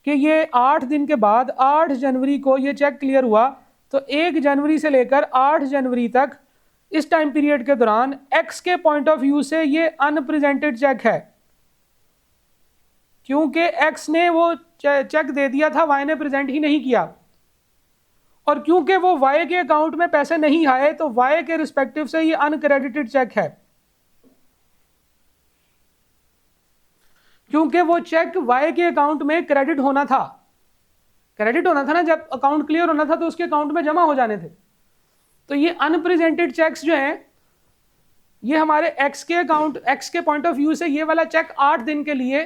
कि ये 8 दिन के बाद 8 जनवरी को ये चेक क्लियर हुआ, तो 1 जनवरी से लेकर 8 जनवरी तक इस टाइम पीरियड के दौरान एक्स के पॉइंट ऑफ व्यू से ये अनप्रेजेंटेड चेक है, क्योंकि एक्स ने वो चेक दे दिया था, वाई ने प्रेजेंट ही नहीं किया। और क्योंकि वो वाई के अकाउंट में पैसे नहीं आए, तो वाई के रिस्पेक्टिव से ये अनक्रेडिटेड चेक है, क्योंकि वो चेक वाई के अकाउंट में क्रेडिट होना था। क्रेडिट होना था ना, जब अकाउंट क्लियर होना था तो उसके अकाउंट में जमा हो जाने थे। तो ये अनप्रेजेंटेड चेक्स जो हैं, ये हमारे एक्स के अकाउंट, एक्स के पॉइंट ऑफ व्यू से ये वाला चेक 8 दिन के लिए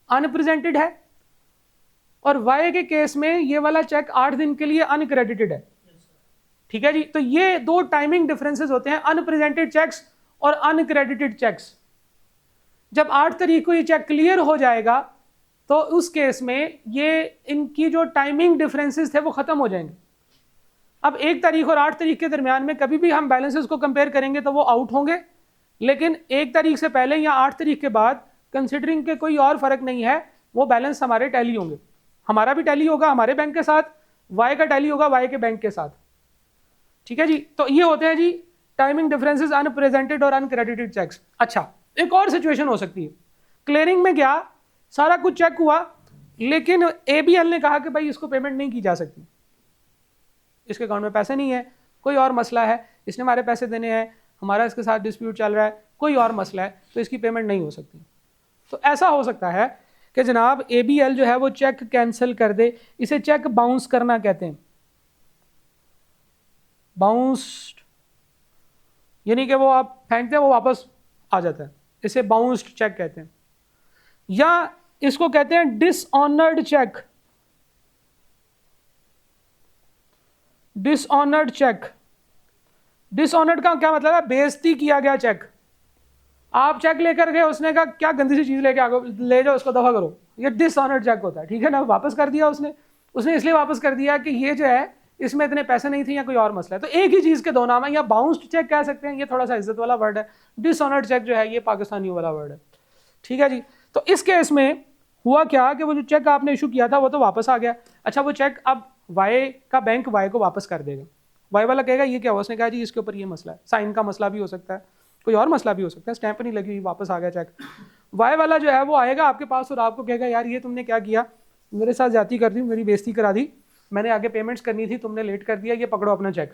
अनप्रेजेंटेड है, और वाई के केस में ये वाला चेक 8 दिन के लिए अनक्रेडिटेड है। ठीक है जी। तो ये 2 टाइमिंग डिफरेंसेस होते हैं, अनप्रेजेंटेड चेक्स और अनक्रेडिटेड चेक्स। जब 8 तारीख को ये चेक क्लियर हो जाएगा तो उस केस में ये इनकी जो टाइमिंग डिफरेंसेस थे वो खत्म हो जाएंगे। अब 1 तारीख और 8 तारीख के दरमियान में कभी भी हम बैलेंसेस को कंपेयर करेंगे तो वो आउट होंगे, लेकिन 1 तारीख से पहले या 8 तारीख के बाद कंसिडरिंग के कोई और फर्क नहीं है, वो बैलेंस हमारे टैली होंगे। हमारा भी टैली होगा हमारे बैंक के साथ, वाई का टैली होगा वाई के बैंक के साथ। ठीक है जी। तो ये होते हैं जी टाइमिंग डिफरेंसेस, अनप्रेजेंटेड और अनक्रेडिटेड चेक्स। अच्छा, एक और सिचुएशन हो सकती है, क्लियरिंग में गया, सारा कुछ चेक हुआ, लेकिन एबीएल ने कहा कि भाई इसको पेमेंट नहीं की जा सकती, इसके अकाउंट में पैसे नहीं है, कोई और मसला है, इसने हमारे पैसे देने हैं, हमारा इसके साथ डिस्प्यूट चल रहा है, कोई और मसला है, तो इसकी पेमेंट नहीं हो सकती। तो ऐसा हो सकता है कि जनाब एबीएल जो है वो चेक कैंसिल कर दे। इसे चेक बाउंस करना कहते हैं, बाउंस्ड, यानी कि वो आप फेंकते हैं वो वापस आ जाता है, इसे बाउंस्ड चेक कहते हैं। या इसको कहते हैं dishonoured cheque, dishonoured cheque. Dishonoured का क्या मतलब है? बेइज्जती किया गया चेक। आप चेक लेकर गए, उसने कहा क्या गंदी सी चीज लेके आ गए, ले जाओ उसको दफा करो, ये डिसऑनर्ड चेक होता है। ठीक है ना, वापस कर दिया उसने इसलिए वापस कर दिया कि ये जो है इसमें इतने पैसे नहीं थे या कोई और मसला है। तो एक ही चीज के 2 नाम है, या बाउंस्ड चेक कह सकते हैं, ये थोड़ा सा इज्जत वाला वर्ड है, डिसऑनर्ड चेक जो है ये पाकिस्तानियों वाला वर्ड है। ठीक है जी। तो इस केस में हुआ क्या कि वो जो चेक आपने इशू किया था वो तो वापस आ गया। अच्छा, वो चेक अब वाई का बैंक वाई को वापस कर देगा। वाई वाला कहेगा ये क्या हुआ? उसने कहा जी इसके ऊपर ये मसला है, साइन का मसला भी हो सकता है, कोई और मसला भी हो सकता है, स्टैंप नहीं लगी हुई, वापस आ गया चेक। वाई वाला जो है वो आएगा आपके पास और आपको कहेगा यार ये तुमने क्या किया, मेरे साथ ज्यादती कर दी, मेरी बेइज्जती करा दी, मैंने आगे पेमेंट्स करनी थी, तुमने लेट कर दिया, ये पकड़ो अपना चेक।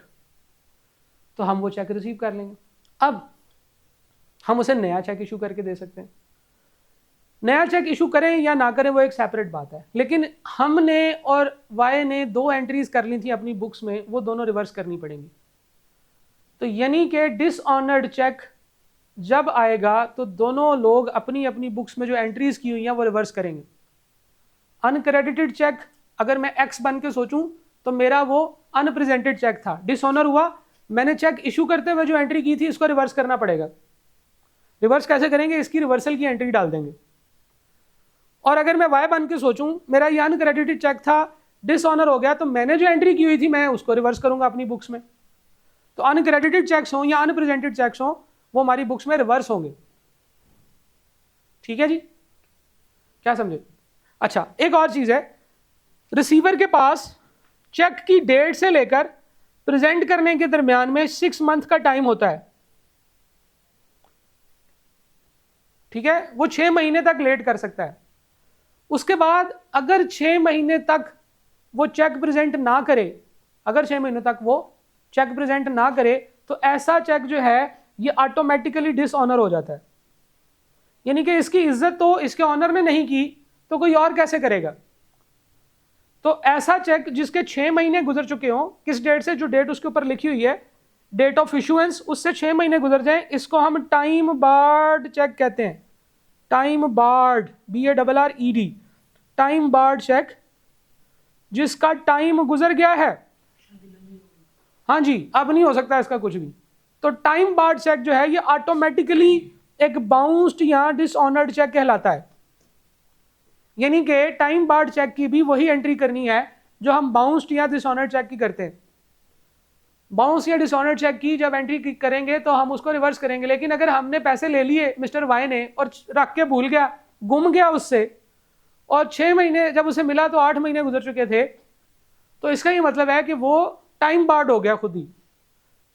तो हम वो चेक रिसीव कर लेंगे। अब हम उसे नया चेक इशू करके दे सकते हैं। नया चेक इशू करें या ना करें वो एक सेपरेट बात है, लेकिन हमने और वाई ने 2 एंट्रीज कर ली थी अपनी बुक्स में, वो दोनों रिवर्स करनी पड़ेंगी। तो यानी कि डिसऑनर्ड चेक जब आएगा तो दोनों लोग अपनी अपनी बुक्स में जो एंट्रीज की हुई हैं वो रिवर्स करेंगे। अनक्रेडिटेड चेक अगर मैं एक्स बन के सोचूं तो मेरा वो अनप्रेजेंटेड चेक था, डिसऑनर हुआ, मैंने चेक इशू करते हुए जो एंट्री की थी इसको रिवर्स करना पड़ेगा। रिवर्स कैसे करेंगे? इसकी रिवर्सल की एंट्री डाल देंगे। और अगर मैं वाई बन के सोचूं, मेरा ये अनक्रेडिटेड चेक था, डिसऑनर हो गया, तो मैंने जो एंट्री की हुई थी मैं उसको रिवर्स करूंगा अपनी बुक्स में। तो अनक्रेडिटेड चेक्स हों या अनप्रेजेंटेड चेक्स हों, वो हमारी बुक्स में रिवर्स होंगे। ठीक है जी, क्या समझे? अच्छा, एक और चीज है, रिसीवर के पास चेक की डेट से लेकर प्रेजेंट करने के दरमियान में 6 मंथ का टाइम होता है। ठीक है, वो 6 महीने तक लेट कर सकता है। उसके बाद अगर 6 महीने तक वो चेक प्रेजेंट ना करे, अगर 6 महीने तक वो चेक प्रेजेंट ना करे, तो ऐसा चेक जो है ये ऑटोमेटिकली डिसऑनर हो जाता है। यानी कि इसकी इज्जत तो इसके ऑनर ने नहीं की, तो कोई और कैसे करेगा? तो ऐसा चेक जिसके 6 महीने गुजर चुके हों, किस डेट से, जो डेट उसके ऊपर लिखी हुई है डेट ऑफ इशुएंस, उससे 6 महीने गुजर जाएं, इसको हम टाइम बार्ड चेक कहते हैं। Time barred, BARRED, time barred cheque, जिसका टाइम गुजर गया है। हाँ जी, अब नहीं हो सकता इसका कुछ भी। तो टाइम बार्ड चेक जो है ये ऑटोमेटिकली एक बाउंस्ड या डिसऑनर्ड चेक कहलाता है। यानी कि टाइम बार्ड चेक की भी वही एंट्री करनी है जो हम बाउंस्ड या डिसऑनर्ड चेक की करते हैं। बाउंस या डिसऑनर्ड चेक की जब एंट्री करेंगे तो हम उसको रिवर्स करेंगे, लेकिन अगर हमने पैसे ले लिए मिस्टर वाई ने और रख के भूल गया, गुम गया उससे, और 6 महीने जब उसे मिला तो 8 महीने गुजर चुके थे, तो इसका ये मतलब है कि वो टाइम बार्ड हो गया खुद ही।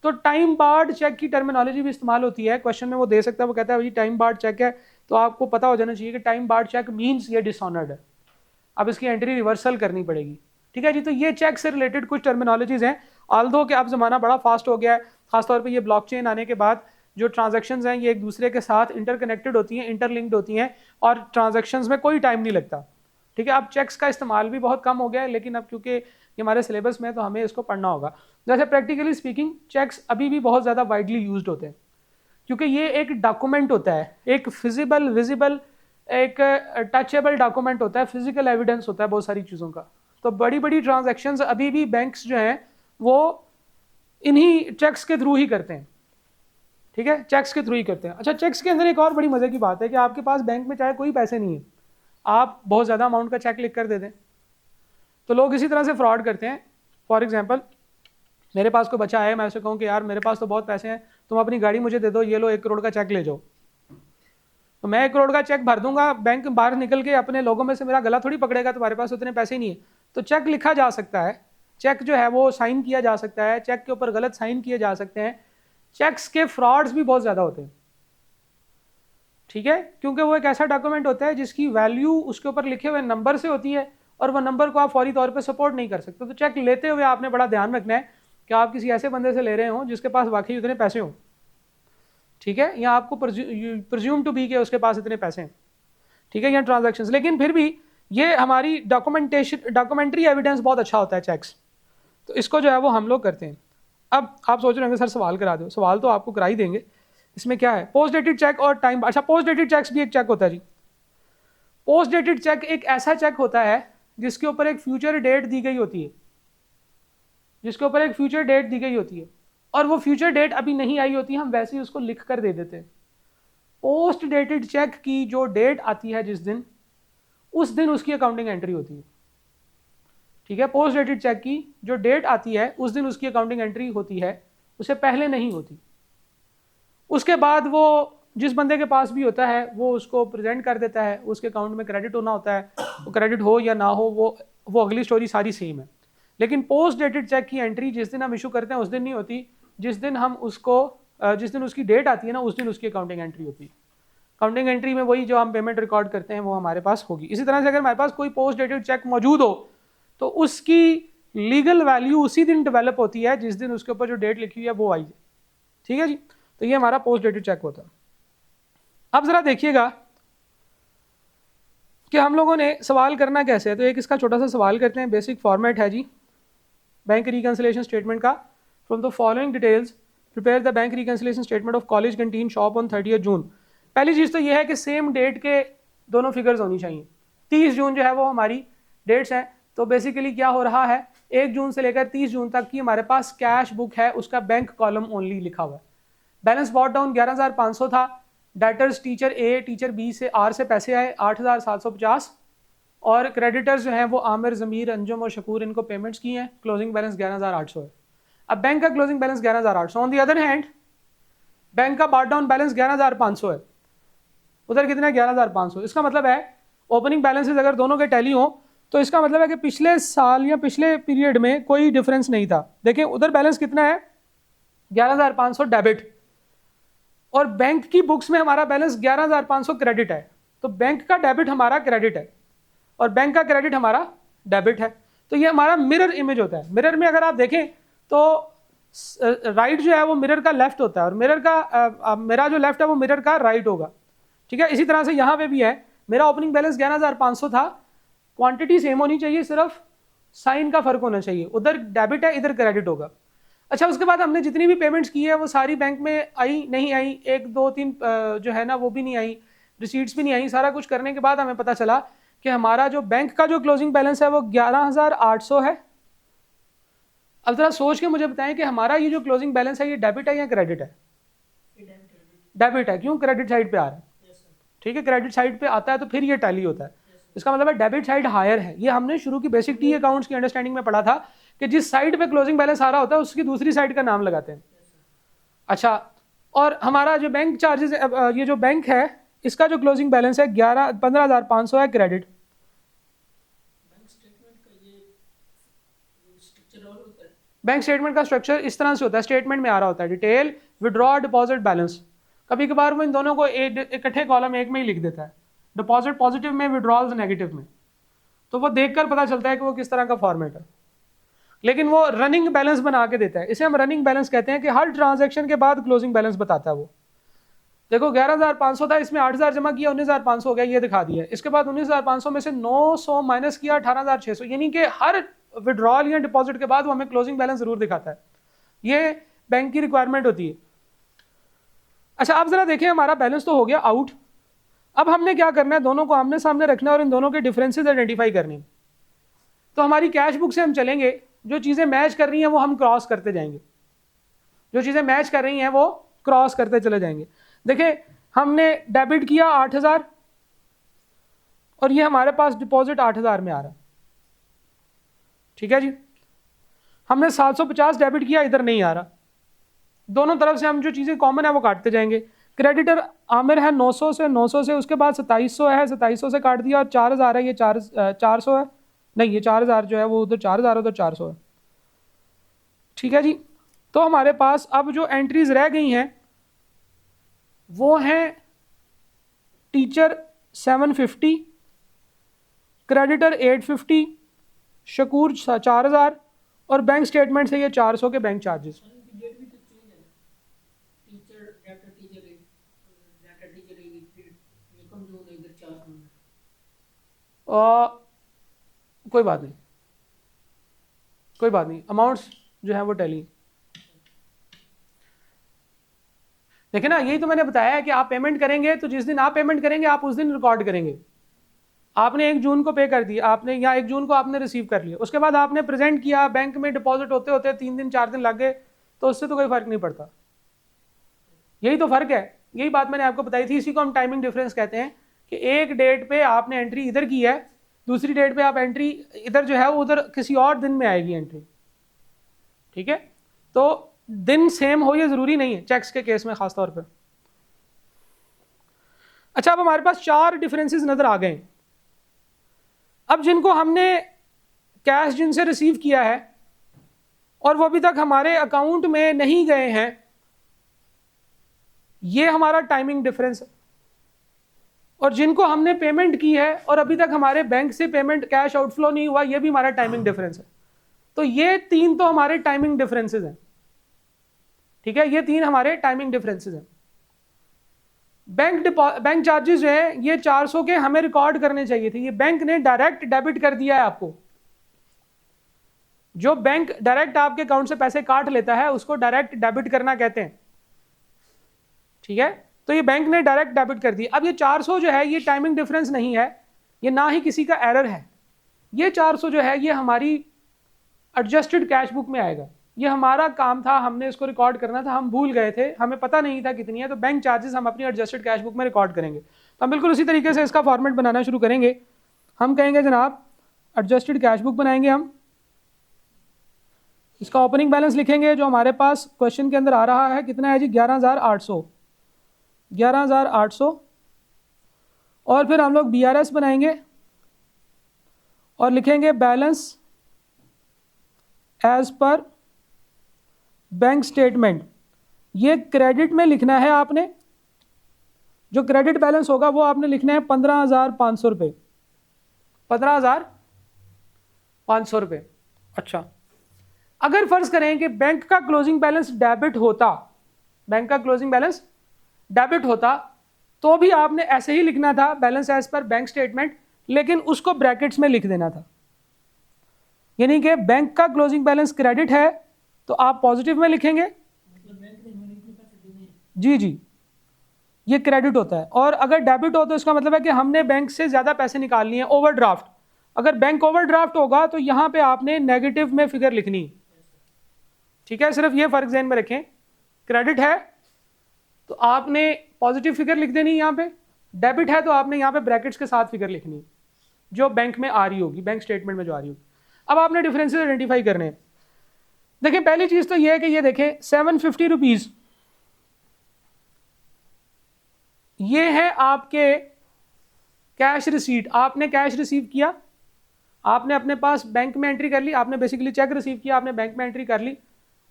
तो टाइम बार्ड चेक की टर्मिनोलॉजी भी इस्तेमाल होती है, क्वेश्चन में वो दे सकता है, वो कहता है भाई टाइम बार्ड चेक है, तो आपको पता हो जाना चाहिए कि टाइम बार्ड चेक मीन्स ये डिसऑनर्ड है, अब इसकी एंट्री रिवर्सल करनी पड़ेगी। ठीक है जी, तो ये चेक से रिलेटेड कुछ टर्मिनोलॉजीज हैं। ऑल्दो कि अब ज़माना बड़ा फास्ट हो गया है, खासतौर पे ये ब्लॉकचेन आने के बाद जो ट्रांजैक्शंस हैं ये एक दूसरे के साथ इंटरकनेक्टेड होती हैं, इंटरलिंक्ड होती हैं, और ट्रांजैक्शंस में कोई टाइम नहीं लगता। ठीक है, अब चेक्स का इस्तेमाल भी बहुत कम हो गया है, लेकिन अब क्योंकि ये हमारे सिलेबस में, तो हमें इसको पढ़ना होगा। जैसे प्रैक्टिकली स्पीकिंग चेक्स अभी भी बहुत ज़्यादा वाइडली यूज्ड होते हैं, क्योंकि ये एक डॉक्यूमेंट होता है, एक फिजिबल, विजिबल, एक टचेबल डॉक्यूमेंट होता है, फिजिकल एविडेंस होता है बहुत सारी चीज़ों का। तो बड़ी बड़ी ट्रांजैक्शंस अभी भी बैंक्स जो हैं वो इन्हीं चेक्स के थ्रू ही करते हैं। ठीक है, चेक्स के थ्रू ही करते हैं। अच्छा, चेक्स के अंदर एक और बड़ी मजे की बात है कि आपके पास बैंक में चाहे कोई पैसे नहीं है, आप बहुत ज़्यादा अमाउंट का चेक लिख कर दे दें, तो लोग इसी तरह से फ्रॉड करते हैं। फॉर एग्जाम्पल, मेरे पास कोई बच्चा है, मैं उससे कहूँ कि यार मेरे पास तो बहुत पैसे हैं, तुम अपनी गाड़ी मुझे दे दो, ये लो 1 करोड़ का चेक ले जाओ, तो मैं 1 करोड़ का चेक भर दूंगा, बैंक बाहर निकल के अपने लोगों में से मेरा गला थोड़ी पकड़ेगा, तुम्हारे पास उतने पैसे ही नहीं है। तो चेक लिखा जा सकता है, चेक जो है वो साइन किया जा सकता है, चेक के ऊपर गलत साइन किए जा सकते हैं। चेक्स के फ्रॉड्स भी बहुत ज़्यादा होते हैं। ठीक है, क्योंकि वो एक ऐसा डॉक्यूमेंट होता है जिसकी वैल्यू उसके ऊपर लिखे हुए नंबर से होती है, और वह नंबर को आप फौरी तौर पे सपोर्ट नहीं कर सकते। तो चेक लेते हुए आपने बड़ा ध्यान रखना है कि आप किसी ऐसे बंदे से ले रहे हो जिसके पास वाकई उतने पैसे हों। ठीक है, या आपको प्रज्यूम टू बी के उसके पास इतने पैसे हैं। ठीक है, या ट्रांजैक्शंस, लेकिन फिर भी ये हमारी डॉक्यूमेंट्री एविडेंस बहुत अच्छा होता है चेक्स, तो इसको जो है वो हम लोग करते हैं। अब आप सोच रहे होंगे सर सवाल करा दो, सवाल तो आपको करा ही देंगे। इसमें क्या है, पोस्ट डेटेड चेक और टाइम। अच्छा, पोस्ट डेटेड चेक्स भी एक चेक होता है जी। पोस्ट डेटेड चेक एक ऐसा चेक होता है जिसके ऊपर एक फ्यूचर डेट दी गई होती है, जिसके ऊपर एक फ्यूचर डेट दी गई होती है, और वो फ्यूचर डेट अभी नहीं आई होती, हम वैसे ही उसको लिख कर दे देते हैं। पोस्ट डेटेड चेक की जो डेट आती है जिस दिन, उस दिन उसकी अकाउंटिंग एंट्री होती है। ठीक है, पोस्ट डेटेड चेक की जो डेट आती है उस दिन उसकी अकाउंटिंग एंट्री होती है, उससे पहले नहीं होती। उसके बाद वो जिस बंदे के पास भी होता है वो उसको प्रेजेंट कर देता है, उसके अकाउंट में क्रेडिट होना होता है, वो क्रेडिट हो या ना हो वो अगली स्टोरी सारी सेम है। लेकिन पोस्ट डेटेड चेक की एंट्री जिस दिन हम इशू करते हैं उस दिन नहीं होती, जिस दिन हम उसको जिस दिन उसकी डेट आती है ना, उस दिन उसकी अकाउंटिंग एंट्री होती है। अकाउंटिंग एंट्री में वही जो हम पेमेंट रिकॉर्ड करते हैं वो हमारे पास होगी। इसी तरह से अगर हमारे पास कोई पोस्ट डेटेड चेक मौजूद हो तो उसकी लीगल वैल्यू उसी दिन डेवलप होती है जिस दिन उसके ऊपर जो डेट लिखी हुई है वो आई है। ठीक है जी, तो ये हमारा पोस्ट डेटेड चेक होता है। अब जरा देखिएगा कि हम लोगों ने सवाल करना कैसे है। तो एक इसका छोटा सा सवाल करते हैं, बेसिक फॉर्मेट है जी बैंक रिकंसिलिएशन स्टेटमेंट का। From the following details prepare the bank reconciliation statement of college canteen shop on 30 जून। पहली चीज़ तो ये है कि सेम डेट के दोनों फिगर्स होनी चाहिए। 30 जून जो है वो हमारी डेट्स हैं, तो बेसिकली क्या हो रहा है, 1 जून से लेकर 30 जून तक की हमारे पास कैश बुक है, उसका बैंक कॉलम ओनली लिखा हुआ है। बैलेंस बॉट डाउन 11,500 था। Debtors teacher A teacher B से आर से पैसे आए 8,750, और क्रेडिटर्स जो हैं वो आमिर, ज़मीर, अंजुम और शकूर, इनको पेमेंट्स की हैं। क्लोजिंग बैलेंस 11,800 है। अब बैंक का closing balance 11,800, on the other hand bank का बार डाउन बैलेंस 11,500 है, उधर कितना है 11,500। इसका मतलब है ओपनिंग बैलेंसेस अगर दोनों के टैली हो तो इसका मतलब है कि पिछले साल या पिछले पीरियड में कोई डिफरेंस नहीं था। देखें उधर बैलेंस कितना है 11,500 डेबिट, और बैंक की बुक्स में हमारा बैलेंस 11,500 क्रेडिट है, तो बैंक का डेबिट हमारा क्रेडिट है और बैंक का क्रेडिट हमारा डेबिट है। तो ये हमारा मिरर इमेज होता है। मिरर में अगर आप देखें तो राइट जो है वो मिरर का लेफ्ट होता है और मिरर का मेरा जो लेफ्ट है वो मिरर का राइट होगा, ठीक है। इसी तरह से यहाँ पे भी है, मेरा ओपनिंग बैलेंस 11,500 था, क्वांटिटी सेम होनी चाहिए, सिर्फ साइन का फर्क होना चाहिए, उधर डेबिट है इधर क्रेडिट होगा। अच्छा, उसके बाद हमने जितनी भी पेमेंट्स की है वो सारी बैंक में आई नहीं आई, 1 2 3 जो है ना वो भी नहीं आई, रिसीट्स भी नहीं आई। सारा कुछ करने के बाद हमें पता चला कि हमारा जो बैंक का जो क्लोजिंग बैलेंस है वो 11,800 है। अब जरा सोच के मुझे बताएं कि हमारा ये जो क्लोजिंग बैलेंस है ये डेबिट है या क्रेडिट है? डेबिट है। क्यों? क्रेडिट साइड पे आ रहा है, ठीक है, क्रेडिट साइड पे आता है तो फिर ये टैली होता है। इसका मतलब है डेबिट साइड हायर है। ये हमने शुरू की बेसिक टी अकाउंट्स की अंडरस्टैंडिंग में पढ़ा था कि जिस साइड पे क्लोजिंग बैलेंस आ रहा होता है उसकी दूसरी साइड का नाम लगाते हैं। अच्छा, और हमारा जो बैंक चार्जेस ये जो बैंक है इसका जो क्लोजिंग बैलेंस है 15,500 है क्रेडिट। बैंक स्टेटमेंट का स्ट्रक्चर इस तरह से होता है, स्टेटमेंट में आ रहा होता है डिटेल, विड्रॉ, डिपॉजिट, बैलेंस। कभी कभार वो इन दोनों को इकट्ठे कॉलम एक में ही लिख देता है, डिपॉजिट पॉजिटिव में, विड्रॉल्स नेगेटिव में, तो वो देखकर पता चलता है कि वो किस तरह का फॉर्मेट है। लेकिन वो रनिंग बैलेंस बना के देता है, इसे हम रनिंग बैलेंस कहते हैं कि हर ट्रांजैक्शन के बाद क्लोजिंग बैलेंस बताता है वो। देखो 11,500 था, इसमें 8,000 जमा किया, 19,500 हो गया, ये दिखा दिया। इसके बाद 19,500 में से 900 माइनस किया, 18,600, यानी कि हर विड्रॉल या डिपॉजिट के बाद वो हमें क्लोजिंग बैलेंस जरूर दिखाता है। ये बैंक की रिक्वायरमेंट होती है। अच्छा, अब जरा देखें, हमारा बैलेंस तो हो गया आउट। अब हमने क्या करना है, दोनों को आमने सामने रखना है और इन दोनों के डिफरेंसेस आइडेंटिफाई करने। तो हमारी कैश बुक से हम चलेंगे, जो चीज़ें मैच कर रही हैं वो हम क्रॉस करते जाएंगे, जो चीज़ें मैच कर रही हैं वो क्रॉस करते चले जाएंगे। देखिए, हमने डेबिट किया 8,000 और ये हमारे पास डिपॉजिट 8,000 में आ रहा है, ठीक है जी। हमने 750 डेबिट किया, इधर नहीं आ रहा। दोनों तरफ से हम जो चीज़ें कॉमन है वो काटते जाएंगे। क्रेडिटर आमिर है 900 से, उसके बाद 2700 है, 2700 से काट दिया और 4,000 है, ये 400 है, नहीं ये 4,000 जो है वो उधर 4,000 उधर 400 है, ठीक है जी। तो हमारे पास अब जो एंट्रीज रह गई हैं वो हैं टीचर 750, क्रेडिटर 850, शकूर 4,000 और बैंक स्टेटमेंट से ये 400 के बैंक चार्जेस। कोई बात नहीं, कोई बात नहीं, अमाउंट्स जो है वो टैली। देखिए ना, यही तो मैंने बताया है कि आप पेमेंट करेंगे तो जिस दिन आप पेमेंट करेंगे आप उस दिन रिकॉर्ड करेंगे। आपने 1 जून को पे कर दिया, आपने या 1 जून को आपने रिसीव कर लिया, उसके बाद आपने प्रेजेंट किया, बैंक में डिपॉजिट होते होते 3 दिन 4 दिन लग गए, तो उससे तो कोई फर्क नहीं पड़ता। यही तो फर्क है, यही बात मैंने आपको बताई थी। इसी को हम टाइमिंग डिफरेंस कहते हैं कि एक डेट पे आपने एंट्री इधर की है, दूसरी डेट पे आप एंट्री इधर जो है वो उधर किसी और दिन में आएगी एंट्री, ठीक है। तो दिन सेम हो ये जरूरी नहीं है चेक्स के केस में खास तौर पे। अच्छा, अब हमारे पास 4 डिफरेंसेस नजर आ गए। अब जिनको हमने कैश जिनसे रिसीव किया है और वो अभी तक हमारे अकाउंट में नहीं गए हैं, ये हमारा टाइमिंग डिफरेंस है। और जिनको हमने पेमेंट की है और अभी तक हमारे बैंक से पेमेंट कैश आउटफ्लो नहीं हुआ, ये भी हमारा टाइमिंग डिफरेंस है। तो ये 3 तो हमारे टाइमिंग डिफरेंसेस हैं, ठीक है, ये 3 हमारे टाइमिंग डिफरेंसेस हैं। बैंक चार्जेस जो है ये 400 के हमें रिकॉर्ड करने चाहिए थे, ये बैंक ने डायरेक्ट डेबिट कर दिया है आपको। जो बैंक डायरेक्ट आपके अकाउंट से पैसे काट लेता है उसको डायरेक्ट डेबिट करना कहते हैं, ठीक है। तो ये बैंक ने डायरेक्ट डेबिट कर दिया। अब ये 400 जो है ये टाइमिंग डिफरेंस नहीं है, ये ना ही किसी का एरर है। ये 400 जो है ये हमारी एडजस्टेड कैश बुक में आएगा। ये हमारा काम था, हमने इसको रिकॉर्ड करना था, हम भूल गए थे, हमें पता नहीं था कितनी है, तो बैंक चार्जेस हम अपनी एडजस्टेड कैश बुक में रिकॉर्ड करेंगे। तो हम बिल्कुल उसी तरीके से इसका फॉर्मेट बनाना शुरू करेंगे। हम कहेंगे जनाब एडजस्टेड कैश बुक बनाएंगे हम, इसका ओपनिंग बैलेंस लिखेंगे जो हमारे पास क्वेश्चन के अंदर आ रहा है, कितना है जी 11,800, 11,800। और फिर हम लोग BRS बनाएंगे और लिखेंगे balance as per bank statement. ये क्रेडिट में लिखना है आपने, जो क्रेडिट बैलेंस होगा वो आपने लिखना है 15,500 रुपये, 15,500 रुपये। अच्छा, अगर फर्ज करें कि बैंक का क्लोजिंग बैलेंस डेबिट होता, बैंक का क्लोजिंग बैलेंस डेबिट होता, तो भी आपने ऐसे ही लिखना था balance as per bank statement, लेकिन उसको ब्रैकेट्स में लिख देना था। यानी कि बैंक का क्लोजिंग बैलेंस क्रेडिट है तो आप पॉजिटिव में लिखेंगे, जी जी, ये क्रेडिट होता है। और अगर डेबिट हो तो इसका मतलब है कि हमने बैंक से ज़्यादा पैसे निकाल लिए हैं, ओवरड्राफ्ट। अगर बैंक ओवरड्राफ्ट होगा तो यहाँ पे आपने नेगेटिव में फिगर लिखनी, ठीक है, सिर्फ ये फर्क ध्यान में रखें। क्रेडिट है तो आपने पॉजिटिव फिगर लिख देनी, यहाँ पे डेबिट है तो आपने यहाँ पे ब्रैकेट्स के साथ फिगर लिखनी जो बैंक में आ रही होगी, बैंक स्टेटमेंट में जो आ रही होगी। अब आपने डिफरेंसेस आइडेंटिफाई करने हैं। देखिए पहली चीज़ तो ये है कि ये देखें 750 रुपीज़, ये है आपके कैश रिसीट। आपने कैश रिसीव किया, आपने अपने पास बैंक में एंट्री कर ली, आपने बेसिकली चेक रिसीव किया, आपने बैंक में एंट्री कर ली,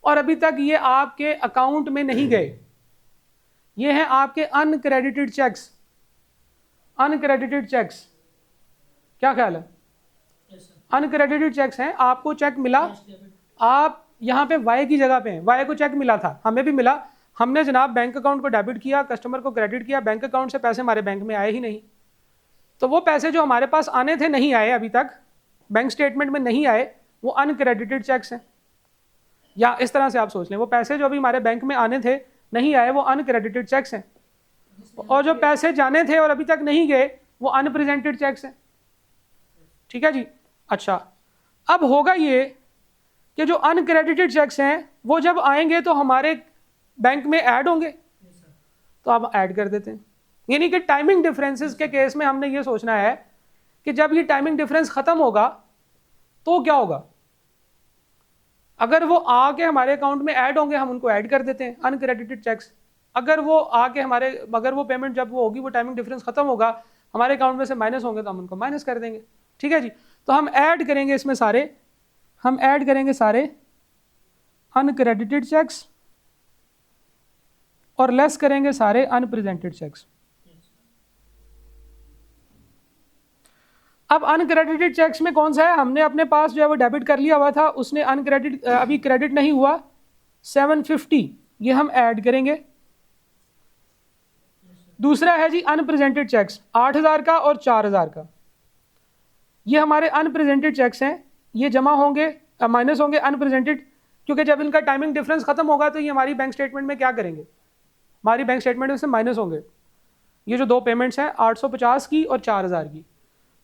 और अभी तक ये आपके अकाउंट में नहीं गए। ये हैं आपके अनक्रेडिटेड चेक्स, अनक्रेडिटेड चेक्स, क्या ख्याल है? अनक्रेडिटेड चेक्स हैं, आपको चेक मिला, आप यहाँ पे वाई की जगह पे हैं, वाई को चेक मिला था, हमें भी मिला, हमने जनाब बैंक अकाउंट को डेबिट किया, कस्टमर को क्रेडिट किया, बैंक अकाउंट से पैसे हमारे बैंक में आए ही नहीं। तो वो पैसे जो हमारे पास आने थे नहीं आए, अभी तक बैंक स्टेटमेंट में नहीं आए, वो अनक्रेडिटेड चेक्स हैं। या इस तरह से आप सोच लें, वो पैसे जो अभी हमारे बैंक में आने थे नहीं आए, वो अनक्रेडिटेड चेक्स हैं। और जो पैसे जाने थे और अभी तक नहीं गए, वो अनप्रेजेंटेड चेक्स हैं। ठीक है जी। अच्छा, अब होगा ये कि जो अनक्रेडिटेड चेक्स हैं वो जब आएंगे तो हमारे बैंक में ऐड होंगे, तो आप ऐड कर देते हैं। यानी कि टाइमिंग डिफरेंसेस के केस में हमने ये सोचना है कि जब ये टाइमिंग डिफरेंस खत्म होगा तो क्या होगा। अगर वो आके हमारे अकाउंट में ऐड होंगे, हम उनको ऐड कर देते हैं अनक्रेडिटेड चेक्स। अगर वो आके हमारे, अगर वो पेमेंट जब वो होगी, वो टाइमिंग डिफरेंस खत्म होगा, हमारे अकाउंट में से माइनस होंगे, तो हम उनको माइनस कर देंगे। ठीक है जी। तो हम ऐड करेंगे इसमें सारे, हम ऐड करेंगे सारे अनक्रेडिटेड चेक्स और लेस करेंगे सारे अनप्रेजेंटेड चेक्स। अब अनक्रेडिटेड चेक्स में कौन सा है, हमने अपने पास जो है वो डेबिट कर लिया हुआ था, उसने अनक्रेडिट अभी क्रेडिट नहीं हुआ, 750, ये हम ऐड करेंगे। दूसरा है जी अनप्रेजेंटेड चेक्स, 8,000 का और 4,000 का, ये हमारे अनप्रेजेंटेड चेक्स हैं, ये जमा होंगे, माइनस होंगे अनप्रेजेंटेड, क्योंकि जब इनका टाइमिंग डिफरेंस खत्म होगा तो ये हमारी बैंक स्टेटमेंट में क्या करेंगे, हमारी बैंक स्टेटमेंट में से माइनस होंगे। ये जो दो पेमेंट्स हैं 850 की और 4,000 की,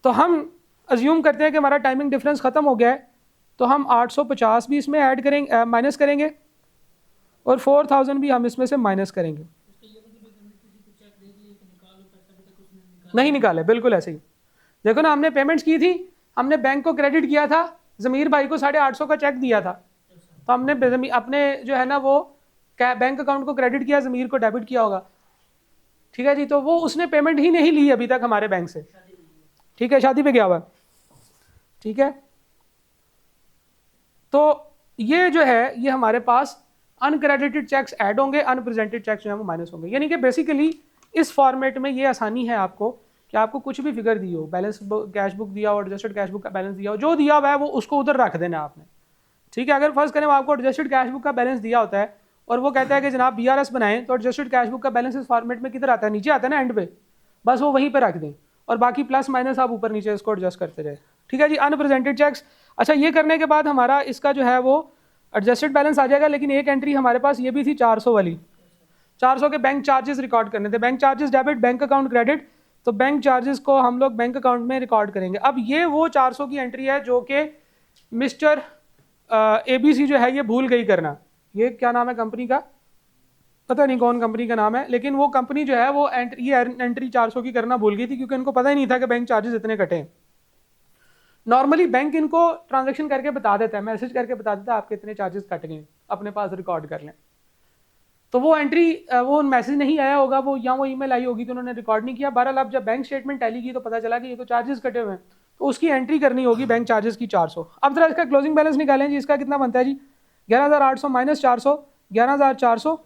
तो हम अज्यूम करते हैं कि हमारा टाइमिंग डिफरेंस खत्म हो गया है, तो हम 850 भी इसमें ऐड करेंगे, माइनस करेंगे, और 4,000 भी हम इसमें से माइनस करेंगे। नहीं निकाले, बिल्कुल ऐसे ही। देखो ना, हमने पेमेंट्स की थी, हमने बैंक को क्रेडिट किया था, ज़मीर भाई को 850 का चेक दिया था, तो हमने अपने जो है ना वो बैंक अकाउंट को क्रेडिट किया, ज़मीर को डेबिट किया होगा। ठीक है जी। तो वो उसने पेमेंट ही नहीं ली अभी तक हमारे बैंक से, ठीक है, शादी पे गया हुआ। ठीक है, तो ये जो है ये हमारे पास अनक्रेडिटेड चेक्स ऐड होंगे, अनप्रेजेंटेड चेक्स जो है वो माइनस होंगे। यानी कि बेसिकली इस फॉर्मेट में ये आसानी है आपको कि आपको कुछ भी फिगर दी हो, बैलेंस कैश बुक दिया हो, एडजस्टेड कैश बुक का बैलेंस दिया हो, जो दिया हुआ है वो उसको उधर रख देना है आपने। ठीक है, अगर फर्स्ट करें आपको एडजस्टेड कैश बुक का बैलेंस दिया होता है और वो कहता है कि जनाब BRS बनाएं, तो एडजस्टेड कैश बुक का बैलेंस इस फॉर्मेट में किधर आता है, नीचे आता है ना एंड पे, बस वो वहीं पे रख दें, और बाकी प्लस माइनस आप ऊपर नीचे इसको एडजस्ट करते रहे। ठीक है जी। अनप्रेजेंटेड चेक्स, अच्छा, ये करने के बाद हमारा इसका जो है वो एडजस्टेड बैलेंस आ जाएगा, लेकिन एक एंट्री हमारे पास ये भी थी 400 वाली, 400 के बैंक चार्जेस रिकॉर्ड करने थे। Bank charges debit, bank account credit, तो बैंक चार्जेस को हम लोग बैंक अकाउंट में रिकॉर्ड करेंगे। अब ये वो 400 की एंट्री है जो कि मिस्टर ABC जो है ये भूल गई करना। ये क्या नाम है कंपनी का, पता नहीं कौन कंपनी का नाम है, लेकिन वो कंपनी जो है वो एंट्री 400 की करना भूल गई थी, क्योंकि उनको पता ही नहीं था कि बैंक चार्जेस इतने कटे हैं। नॉर्मली बैंक इनको ट्रांजैक्शन करके बता देता है, मैसेज करके बता देता है आपके इतने चार्जेस कट गए, अपने पास रिकॉर्ड कर लें। तो वो एंट्री, वो मैसेज नहीं आया होगा, वो या वो ईमेल आई होगी तो उन्होंने रिकॉर्ड नहीं किया। बहरहाल अब जब बैंक स्टेटमेंट टैली की तो पता चला कि ये तो चार्जेस कटे हुए हैं, तो उसकी एंट्री करनी होगी बैंक चार्जेस की 400। अब जरा इसका क्लोजिंग बैलेंस निकालें जी, इसका कितना बनता है जी? 11,800 माइनस 400, 11,400।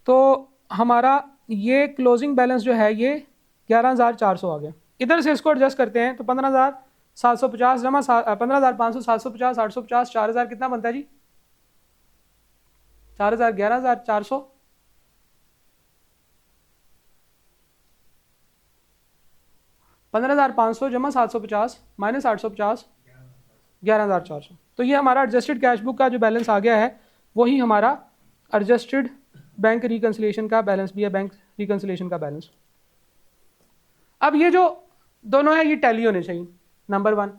तो हमारा ये क्लोजिंग बैलेंस जो है ये 11,400 आ गया। इधर से इसको एडजस्ट करते हैं तो 15,750 जमा 15,500, 750, 850, 4,000 कितना बनता है जी? 4,000, 11,400, 15,500 जमा 750 माइनस 850, 11,400। तो ये हमारा एडजस्टेड कैश बुक का जो बैलेंस आ गया है वही हमारा एडजस्टेड बैंक रिकंसिलिएशन का बैलेंस भी है, बैंक रिकंसिलिएशन का बैलेंस। अब ये जो दोनों है ये टैली होने चाहिए। नंबर 1,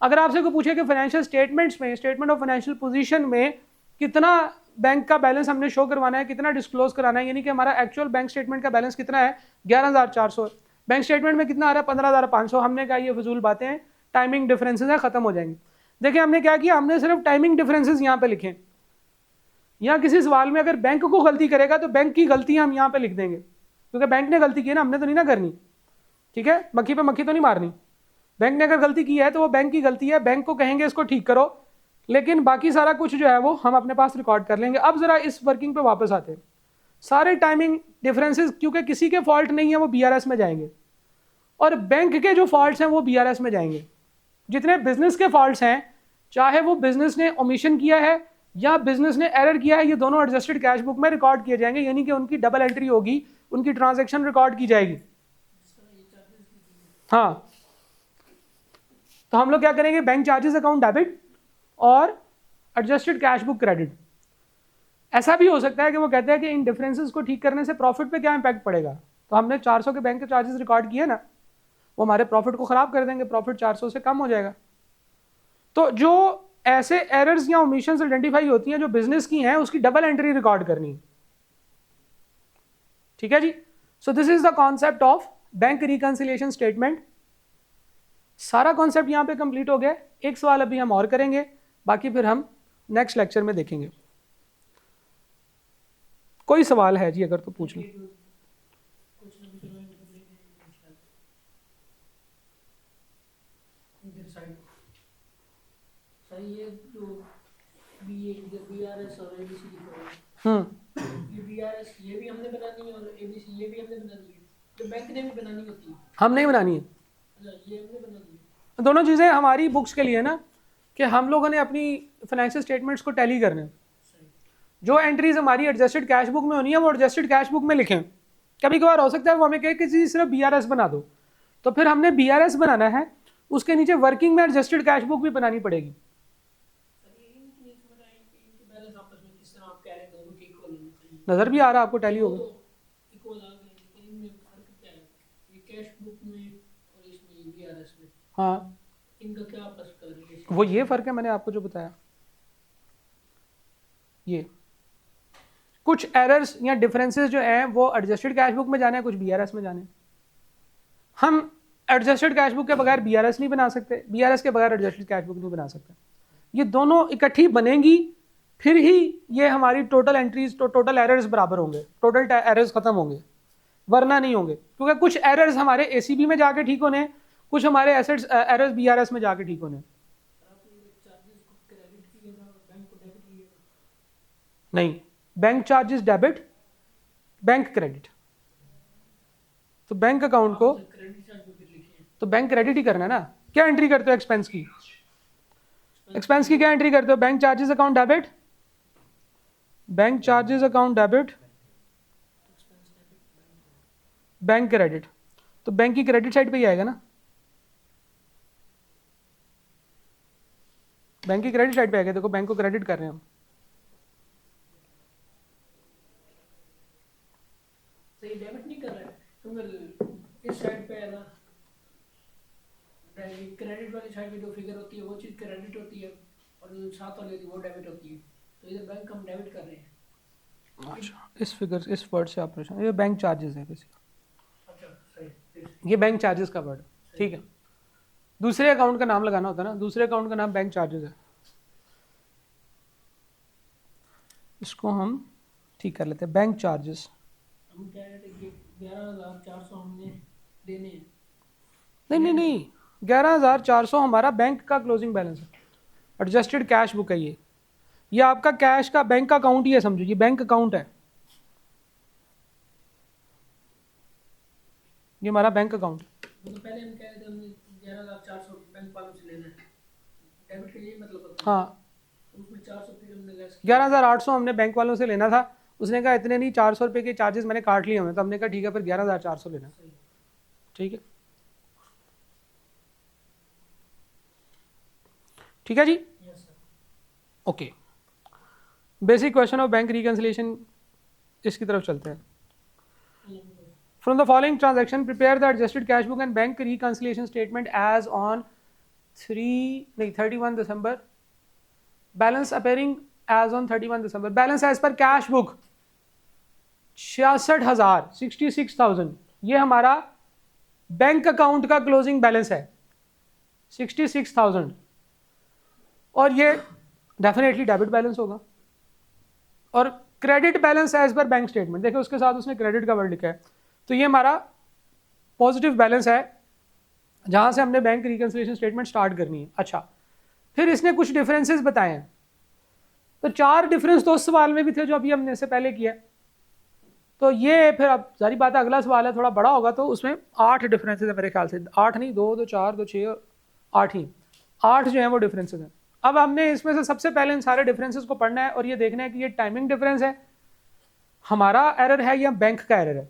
अगर आपसे कोई पूछे कि फाइनेंशियल स्टेटमेंट्स में, स्टेटमेंट ऑफ फाइनेंशियल पोजीशन में कितना बैंक का बैलेंस हमने शो करवाना है, कितना डिस्क्लोज कराना है, यानी कि हमारा एक्चुअल बैंक स्टेटमेंट का बैलेंस कितना है? 11,400। बैंक स्टेटमेंट में कितना आ रहा है? 15,500। हमने कहा ये फजूल बातें हैं, टाइमिंग डिफरेंसेस है, खत्म हो जाएंगे। देखिए हमने क्या किया, हमने सिर्फ टाइमिंग डिफरेंसेस यहाँ पे लिखे। यहाँ किसी सवाल में अगर बैंक को गलती करेगा तो बैंक की गलतियां हम यहाँ पे लिख देंगे, क्योंकि बैंक ने गलती की है ना, हमने तो नहीं ना करनी, ठीक है? मक्खी पे मक्खी तो नहीं मारनी। बैंक ने अगर गलती की है तो वो बैंक की गलती है, बैंक को कहेंगे इसको ठीक करो, लेकिन बाकी सारा कुछ जो है वो हम अपने पास रिकॉर्ड कर लेंगे। अब जरा इस वर्किंग पे वापस आते हैं। सारे टाइमिंग डिफरेंसेस क्योंकि किसी के फॉल्ट नहीं है वो बीआरएस में जाएंगे, और बैंक के जो फॉल्ट्स हैं वो बीआरएस में जाएंगे। जितने बिजनेस के फॉल्ट्स हैं, चाहे वो बिजनेस ने ओमिशन किया है या बिजनेस ने एरर किया है, ये दोनों एडजस्टेड कैश बुक में रिकॉर्ड किए जाएंगे, यानी कि उनकी डबल एंट्री होगी, उनकी ट्रांजैक्शन रिकॉर्ड की जाएगी। हाँ, तो हम लोग क्या करेंगे, बैंक चार्जेस अकाउंट डेबिट और एडजस्टेड कैश बुक क्रेडिट। ऐसा भी हो सकता है कि वो कहते हैं कि इन डिफरेंसेस को ठीक करने से प्रॉफिट पे क्या इंपैक्ट पड़ेगा, तो हमने 400 के बैंक के चार्जेस रिकॉर्ड किए ना, वो हमारे प्रॉफिट को खराब कर देंगे, प्रॉफिट 400 से कम हो जाएगा। तो जो ऐसे एरर्स या ओमिशंस आइडेंटिफाई होती हैं जो बिजनेस की हैं, उसकी डबल एंट्री रिकॉर्ड करनी है, ठीक है जी। So this is the concept of bank reconciliation statement. सारा कॉन्सेप्ट यहाँ पे कंप्लीट हो गया। एक सवाल अभी हम और करेंगे, बाकी फिर हम नेक्स्ट लेक्चर में देखेंगे। कोई सवाल है जी अगर तो पूछ लो। ये जो बीआरएस और एबीसी लिखा हुआ है, ये बीआरएस ये भी हमने बनानी है और एबीसी ये भी हमने बनानी है, तो बैंक ने भी बनानी होती है। हम नहीं बनानी है, ये हमने बनानी है। दोनों चीज़ें हमारी बुक्स के लिए ना, कि हम लोगों ने अपनी फाइनेंशियल स्टेटमेंट्स को टैली करना है। जो एंट्रीज हमारी एडजस्टेड कैश बुक में होनी है वो एडजस्टेड कैश बुक में लिखें। कभी कभार हो सकता है वो हमें कहे कि जी सिर्फ बीआरएस बना दो, तो फिर हमने बीआरएस बनाना है, उसके नीचे वर्किंग में एडजस्टेड कैश बुक भी बनानी पड़ेगी। नजर भी आ रहा है आपको टैली होगा? हाँ, इनका क्या आपस में वो ये फर्क है मैंने आपको जो बताया। ये कुछ एरर्स या डिफरेंसेस जो हैं वो एडजस्टेड कैश बुक में जाने हैं, कुछ बीआरएस में जाने हैं। हम एडजस्टेड कैश बुक के बगैर बीआरएस नहीं बना सकते, बीआरएस के बगैर एडजस्टेड कैश बुक नहीं बना सकते। ये दोनों इकट्ठी बनेंगी, फिर ही ये हमारी टोटल एंट्रीज, टोटल एरर्स बराबर होंगे, टोटल एरर्स खत्म होंगे, वरना नहीं होंगे। क्योंकि कुछ एरर्स हमारे एसीबी में जाके ठीक होने, कुछ हमारे एसेट्स एरर्स बीआरएस में जाके ठीक होने। नहीं, bank charges debit, bank credit. तो बैंक अकाउंट को तो बैंक क्रेडिट ही करना है ना। क्या एंट्री करते हो एक्सपेंस की? एक्सपेंस की क्या एंट्री करते हो? Bank charges account debit, bank charges account debit, bank credit. तो बैंक की क्रेडिट साइड पे ही आएगा ना, बैंक की क्रेडिट साइड पे आएगा। देखो बैंक को क्रेडिट कर रहे हैं हम। सही डेबिट नहीं कर रहा है, तो इस साइड पे है ना, क्रेडिट वाली साइड पे जो फिगर होती है वो चीज़ क्रेडिट होती है और जो साथ वाली होती है वो डेबिट होती है। तो इधर बैंक हम डेबिट कर रहे हैं। अच्छा, इस फिगर, इस वर्ड से ऑपरेशन, ये बैंक चार्जेस है किसी। अच्छा सही, ये बैंक चार्जेस का वर्ड। ठीक है, दूसरे अकाउंट का नाम लगाना होता है ना, दूसरे अकाउंट का नाम बैंक चार्जेस है, इसको हम ठीक कर लेते हैं, बैंक चार्जेस। हम कह रहे थे कि 11,400 हमने देने हैं। नहीं, 11,400 हमारा बैंक का क्लोजिंग बैलेंस है, एडजस्टेड कैश बुक है ये आपका कैश का बैंक अकाउंट ही है, समझो ये बैंक अकाउंट है, ये हमारा बैंक अकाउंट है। मतलब पहले हम कह रहे थे हमने 11,400 बैंक वालों से लेना है, डेबिट का यही मतलब होता है। हाँ, तो उसमें 400 फिर हमने लेस किया। 11,800 हमने बैंक वालों से लेना था, उसने कहा इतने नहीं, 400 रुपये के चार्जेस मैंने काट लिए हमें, तो हमने कहा ठीक है फिर 11,400 लेना, सही। ठीक है, ठीक है जी, yes sir. Okay. Basic question of bank reconciliation, इसकी तरफ चलते हैं। From the following transaction, prepare the adjusted cash book and bank reconciliation statement as on 31 December. Balance appearing as on 31 December. Balance as per cash book 66,000, 66,000. ये हमारा bank account का closing balance है 66,000, और ये डेफिनेटली डेबिट बैलेंस होगा। और credit balance as per bank statement, देखिए उसके साथ उसने क्रेडिट का वर्ड लिखा है, तो ये हमारा पॉजिटिव बैलेंस है जहां से हमने बैंक रिकंसिलिएशन स्टेटमेंट स्टार्ट करनी है। अच्छा, फिर इसने कुछ डिफरेंसेस बताए हैं, तो 4 डिफरेंस तो उस सवाल में भी थे जो अभी हमने इससे पहले किया, तो ये फिर अब सारी बात है, अगला सवाल है थोड़ा बड़ा होगा, तो उसमें 8 डिफरेंसेस है मेरे ख्याल से, 8 नहीं, 2 2 4 2 6 8 ही 8 जो है वो डिफरेंसेस हैं। अब हमने इसमें से सबसे पहले इन सारे डिफरेंसेस को पढ़ना है और ये देखना है कि ये टाइमिंग डिफरेंस है, हमारा एरर है या बैंक का एरर है,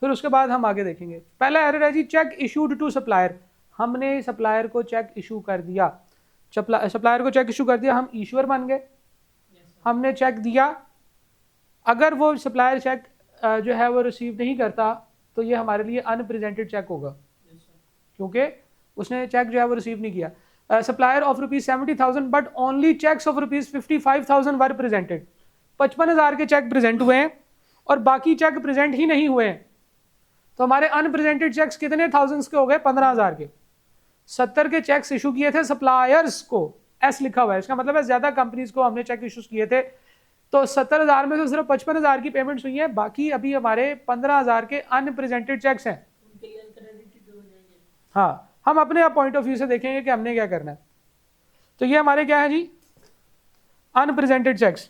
फिर उसके बाद हम आगे देखेंगे। पहला एरर है जी, चेक इशूड टू सप्लायर, हमने सप्लायर को चेक इशू कर दिया, सप्लायर को चेक इशू कर दिया, हम ईश्वर बन गए, हमने चेक दिया, अगर वो सप्लायर चेक जो है वो रिसीव नहीं करता तो ये हमारे लिए अनप्रेजेंटेड चेक होगा, क्योंकि उसने चेक जो है वो रिसीव नहीं किया। Supplier of ₹70,000 but only cheques of ₹55,000 were presented, 55,000 के चेक प्रेजेंट हुए हैं और बाकी चेक प्रेजेंट ही नहीं हुए हैं, तो हमारे अनप्रेजेंटेड चेक्स कितने थाउजेंड्स के हो गए, 15,000 के। 70 के चेक्स इशू किए थे सप्लायर्स को, एस लिखा हुआ है, इसका मतलब है ज्यादा कंपनीज को हमने चेक इशूज किए थे, तो 70,000 में से सिर्फ 55,000 की पेमेंट्स हुई है, बाकी अभी हमारे 15,000 के अनप्रेजेंटेड चेक्स हैं। उनके लिए अनक्रेडिटेड हो जाएंगे। हाँ, हम अपने पॉइंट ऑफ व्यू से देखेंगे कि हमने क्या करना है। तो ये हमारे क्या है जी, अनप्रेजेंटेड चेक्स,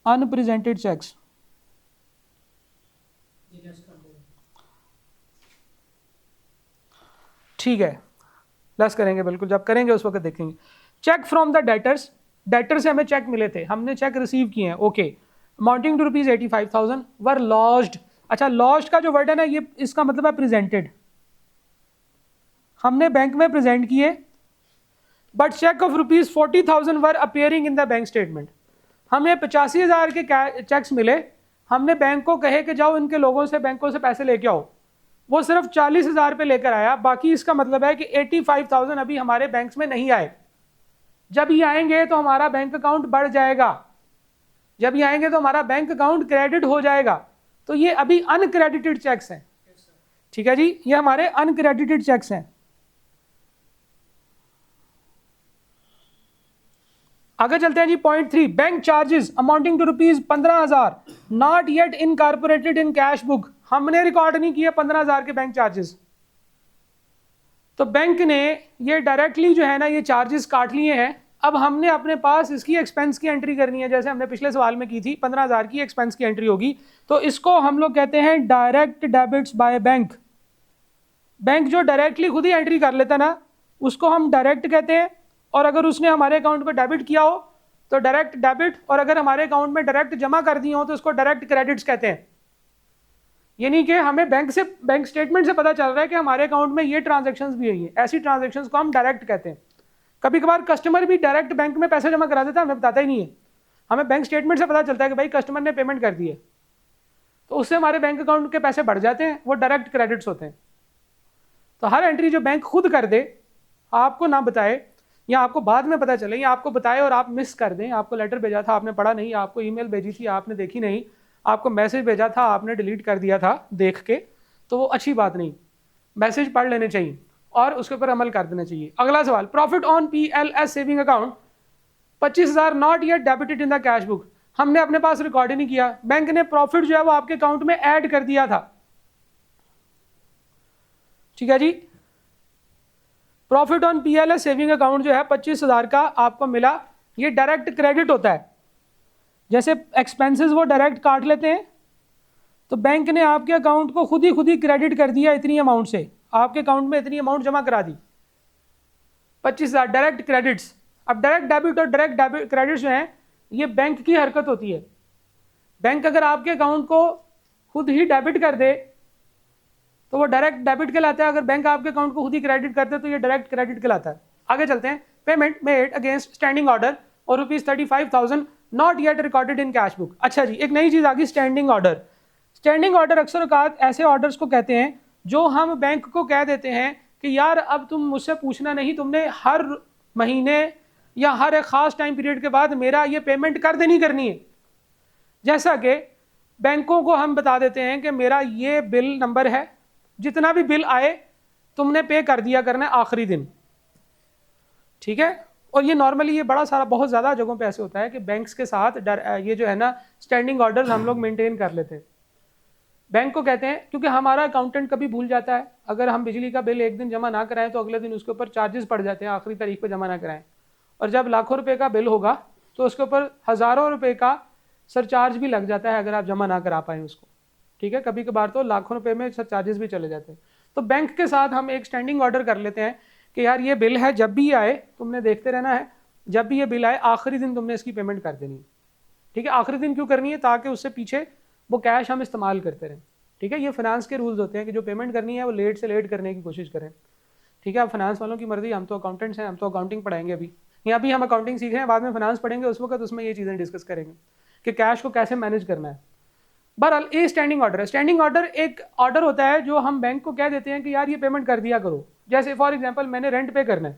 अनप्रेजेंटेड चेक्स, ठीक है, लेस करेंगे, बिल्कुल जब करेंगे उस वक्त देखेंगे। Cheque from the debtors, debtor से हमें चेक मिले थे, हमने चेक रिसीव किए हैं, okay, amounting to ₹85,000 were lost. अच्छा, लॉस्ट का जो वर्ड है ना, ये इसका मतलब है प्रेजेंटेड, हमने बैंक में प्रेजेंट किए, but cheque of ₹40,000 were appearing in the bank statement, हमें 85,000 के चेक्स मिले, हमने बैंक को कहे कि जाओ इनके लोगों से, बैंकों से पैसे लेके आओ, वो सिर्फ 40,000 पे लेकर आया, बाकी इसका मतलब है कि 85,000 अभी हमारे बैंक में नहीं आए। जब ये आएंगे तो हमारा बैंक अकाउंट बढ़ जाएगा, जब ये आएंगे तो हमारा बैंक अकाउंट क्रेडिट हो जाएगा, तो ये अभी अनक्रेडिटेड चेक्स हैं, ठीक है जी, ये हमारे अनक्रेडिटेड चेक्स हैं। आगे चलते हैं जी, point 3, bank charges amounting to ₹15,000 not yet incorporated in cash book, हमने रिकॉर्ड नहीं किया 15,000 के बैंक चार्जेस, तो बैंक ने ये डायरेक्टली जो है ना ये चार्जेस काट लिए हैं। अब हमने अपने पास इसकी एक्सपेंस की एंट्री करनी है, जैसे हमने पिछले सवाल में की थी, 15,000 की एक्सपेंस की एंट्री होगी, तो इसको हम लोग कहते हैं direct debits by bank. Bank जो डायरेक्टली खुद ही एंट्री कर लेता ना, उसको हम डायरेक्ट कहते हैं, और अगर उसने हमारे अकाउंट को डेबिट किया हो तो डायरेक्ट डेबिट, और अगर हमारे अकाउंट में डायरेक्ट जमा कर दिए हो तो उसको डायरेक्ट क्रेडिट्स कहते हैं। यानी कि हमें बैंक स्टेटमेंट से पता चल रहा है कि हमारे अकाउंट में ये ट्रांजैक्शंस भी हुई हैं, ऐसी ट्रांजैक्शंस को हम डायरेक्ट कहते हैं। कभी कभार कस्टमर भी डायरेक्ट बैंक में पैसे जमा करा देता है, हमें बताता ही नहीं है, हमें बैंक स्टेटमेंट से पता चलता है कि भाई कस्टमर ने पेमेंट कर दी है, तो उससे हमारे बैंक अकाउंट के पैसे बढ़ जाते हैं, वो डायरेक्ट क्रेडिट्स होते हैं। तो हर एंट्री जो बैंक खुद कर दे, आपको ना बताए, या आपको बाद में पता चले, या आपको बताए और आप मिस कर दें, आपको लेटर भेजा था आपने पढ़ा नहीं, आपको ईमेल भेजी थी आपने देखी नहीं, आपको मैसेज भेजा था आपने डिलीट कर दिया था देख के, तो वो अच्छी बात नहीं। मैसेज पढ़ लेने चाहिए और उसके ऊपर अमल कर देना चाहिए। अगला सवाल, profit on PLS saving account 25,000 not yet debited in the cash book. हमने अपने पास रिकॉर्ड ही नहीं किया, बैंक ने प्रॉफिट जो है वो आपके अकाउंट में ऐड कर दिया था, ठीक है जी। Profit on PLS saving account जो है 25,000 का आपको मिला, ये डायरेक्ट क्रेडिट होता है। जैसे एक्सपेंसेस वो डायरेक्ट काट लेते हैं, तो बैंक ने आपके अकाउंट को खुद ही क्रेडिट कर दिया इतनी अमाउंट से, आपके अकाउंट में इतनी अमाउंट जमा करा दी, 25,000 डायरेक्ट क्रेडिट्स। अब डायरेक्ट डेबिट और डायरेक्ट डेबिट क्रेडिट्स जो हैं ये बैंक की हरकत होती है। बैंक अगर आपके अकाउंट को खुद ही डेबिट कर दे तो वो डायरेक्ट डेबिट कहलाता है, अगर बैंक आपके अकाउंट को खुद ही क्रेडिट करते तो ये डायरेक्ट क्रेडिट कहलाता है। आगे चलते हैं, payment made against standing order और ₹35,000 not yet recorded in cash book. अच्छा जी, एक नई चीज आ गई, स्टैंडिंग ऑर्डर। स्टैंडिंग ऑर्डर अक्सर औकात ऐसे ऑर्डर्स को कहते हैं जो हम बैंक को कह देते हैं कि यार अब तुम मुझसे पूछना नहीं, तुमने हर महीने या हर एक खास टाइम पीरियड के बाद मेरा ये पेमेंट कर देनी करनी है। जैसा कि बैंकों को हम बता देते हैं कि मेरा ये बिल नंबर है, जितना भी बिल आए तुमने पे कर दिया करना है आखिरी दिन, ठीक है। और ये नॉर्मली ये बड़ा सारा बहुत ज़्यादा जगहों पे ऐसे होता है कि बैंक्स के साथ ये जो है ना स्टैंडिंग ऑर्डर हम लोग मेंटेन कर लेते हैं। बैंक को कहते हैं, क्योंकि हमारा अकाउंटेंट कभी भूल जाता है, अगर हम बिजली का बिल एक दिन जमा ना कराएं तो अगले दिन उसके ऊपर चार्जेस पड़ जाते हैं, आखिरी तारीख पे जमा ना कराएं। और जब लाखों रुपए का बिल होगा तो उसके ऊपर हज़ारों रुपए का सरचार्ज भी लग जाता है अगर आप जमा ना करा पाएँ उसको, ठीक है। कभी कभार तो लाखों रुपए में सरचार्जेस भी चले जाते हैं। तो बैंक के साथ हम एक स्टैंडिंग ऑर्डर कर लेते हैं कि यार ये बिल है, जब भी आए तुमने देखते रहना है, जब भी ये बिल आए आखिरी दिन तुमने इसकी पेमेंट कर देनी है, ठीक है। आखिरी दिन क्यों करनी है? ताकि उससे पीछे वो कैश हम इस्तेमाल करते रहें, ठीक है। ये फाइनेंस के रूल्स होते हैं कि जो पेमेंट करनी है वो लेट से लेट करने की कोशिश करें, ठीक है। अब फाइनेंस वालों की मर्जी, हम तो अकाउंटेंट्स हैं, हम तो अकाउंटिंग पढ़ाएंगे अभी, यहाँ भी हम अकाउंटिंग सीख रहे हैं, बाद में फाइनेंस पढ़ेंगे, उस वक्त उसमें ये चीज़ें डिस्कस करेंगे कि कैश को कैसे मैनेज करना है। बहरहाल ये स्टैंडिंग ऑर्डर है। स्टैंडिंग ऑर्डर एक ऑर्डर होता है जो हम बैंक को कह देते हैं कि यार ये पेमेंट कर दिया करो। जैसे फॉर एग्जांपल मैंने रेंट पे करना है,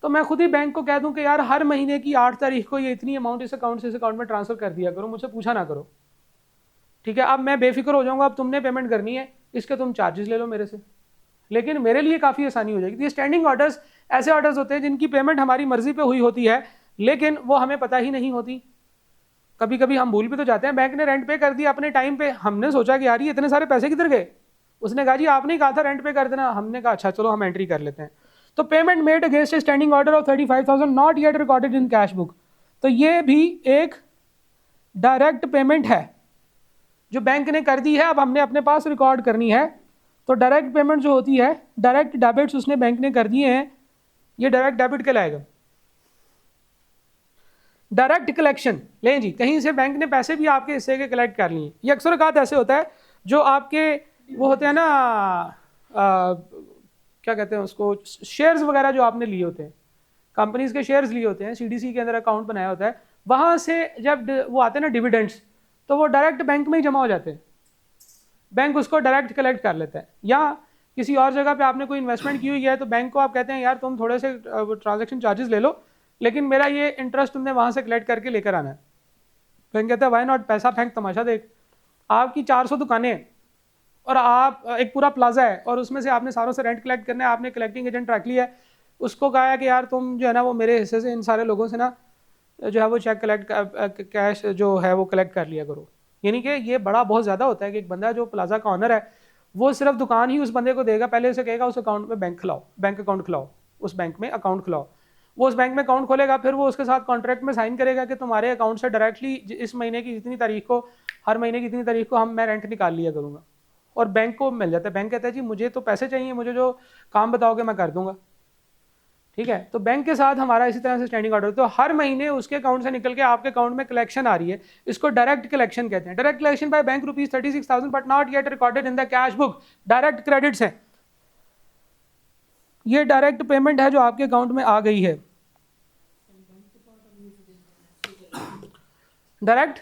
तो मैं खुद ही बैंक को कह दूं कि यार हर महीने की 8 तारीख को ये इतनी अमाउंट इस अकाउंट से इस अकाउंट में ट्रांसफर कर दिया करो, मुझसे पूछा ना करो, ठीक है। अब मैं बेफिक्र हो जाऊंगा, अब तुमने पेमेंट करनी है, इसके तुम चार्जेस ले लो मेरे से, लेकिन मेरे लिए काफ़ी आसानी हो जाएगी। ये स्टैंडिंग ऑर्डर्स ऐसे ऑर्डर्स होते हैं जिनकी पेमेंट हमारी मर्जी पे हुई होती है, लेकिन वो हमें पता ही नहीं होती। कभी कभी हम भूल भी तो जाते हैं, बैंक ने रेंट पे कर दिया अपने टाइम पे, हमने सोचा कि यार ये इतने सारे पैसे किधर गए, उसने कहा जी आपने ही कहा था रेंट पे कर देना, हमने कहा अच्छा चलो हम एंट्री कर लेते हैं। तो payment made against standing order of 35,000 not yet recorded in cash book, तो ये भी एक डायरेक्ट पेमेंट है जो बैंक ने कर दी है, अब हमने अपने पास रिकॉर्ड करनी है। तो डायरेक्ट पेमेंट जो होती है, डायरेक्ट डेबिट्स उसने बैंक ने कर दिए हैं, ये डायरेक्ट डेबिट कहलाएगा। डायरेक्ट कलेक्शन, लें जी कहीं से बैंक ने पैसे भी आपके हिस्से के कलेक्ट कर लिए, ये अक्सर औकात ऐसे होता है जो आपके वो होते हैं ना क्या कहते हैं उसको, शेयर्स वगैरह जो आपने लिए होते हैं, कंपनीज के शेयर्स लिए होते हैं, CDC के अंदर अकाउंट बनाया होता है, वहाँ से जब वो आते हैं ना डिविडेंड्स, तो वो डायरेक्ट बैंक में ही जमा हो जाते हैं, बैंक उसको डायरेक्ट कलेक्ट कर लेता है। या किसी और जगह पे आपने कोई इन्वेस्टमेंट की हुई है तो बैंक को आप कहते हैं यार तुम थोड़े से ट्रांजैक्शन चार्जेस ले लो, लेकिन मेरा ये इंटरेस्ट तुमने वहाँ से कलेक्ट करके लेकर आना है। बैंक कहता है वाई नॉट, पैसा फेंक तमाशा देख, आपकी 400 दुकानें हैं और आप एक पूरा प्लाजा है और उसमें से आपने सारों से रेंट कलेक्ट करना है, आपने कलेक्टिंग एजेंट रख लिया है, उसको कहा है कि यार तुम जो है ना वो मेरे हिस्से से इन सारे लोगों से ना जो है वो चेक कलेक्ट कैश जो है वो कलेक्ट कर लिया करो। यानी कि ये बड़ा बहुत ज़्यादा होता है कि एक बंदा जो प्लाजा का ऑनर है वो सिर्फ दुकान ही उस बंदे को देगा, पहले उसे कहेगा उस अकाउंट में बैंक खुलाओ, बैंक अकाउंट खुलाओ, उस बैंक में अकाउंट खुलाओ, वो उस बैंक में अकाउंट खोलेगा, फिर वो उसके साथ कॉन्ट्रैक्ट में साइन करेगा कि तुम्हारे अकाउंट से डायरेक्टली इस महीने की इतनी तारीख को, हर महीने की इतनी तारीख को मैं रेंट निकाल लिया करूँगा, और बैंक को मिल जाता है। बैंक कहता है जी मुझे तो पैसे चाहिए, मुझे जो काम बताओगे मैं कर दूंगा, ठीक है। तो बैंक के साथ हमारा इसी तरह से स्टैंडिंग ऑर्डर, तो हर महीने उसके अकाउंट से निकल के आपके अकाउंट में कलेक्शन आ रही है, इसको डायरेक्ट कलेक्शन कहते हैं। Direct collection by bank ₹36,000 but not yet recorded in the cash book, direct credits हैं, ये डायरेक्ट पेमेंट है जो आपके अकाउंट में आ गई है। डायरेक्ट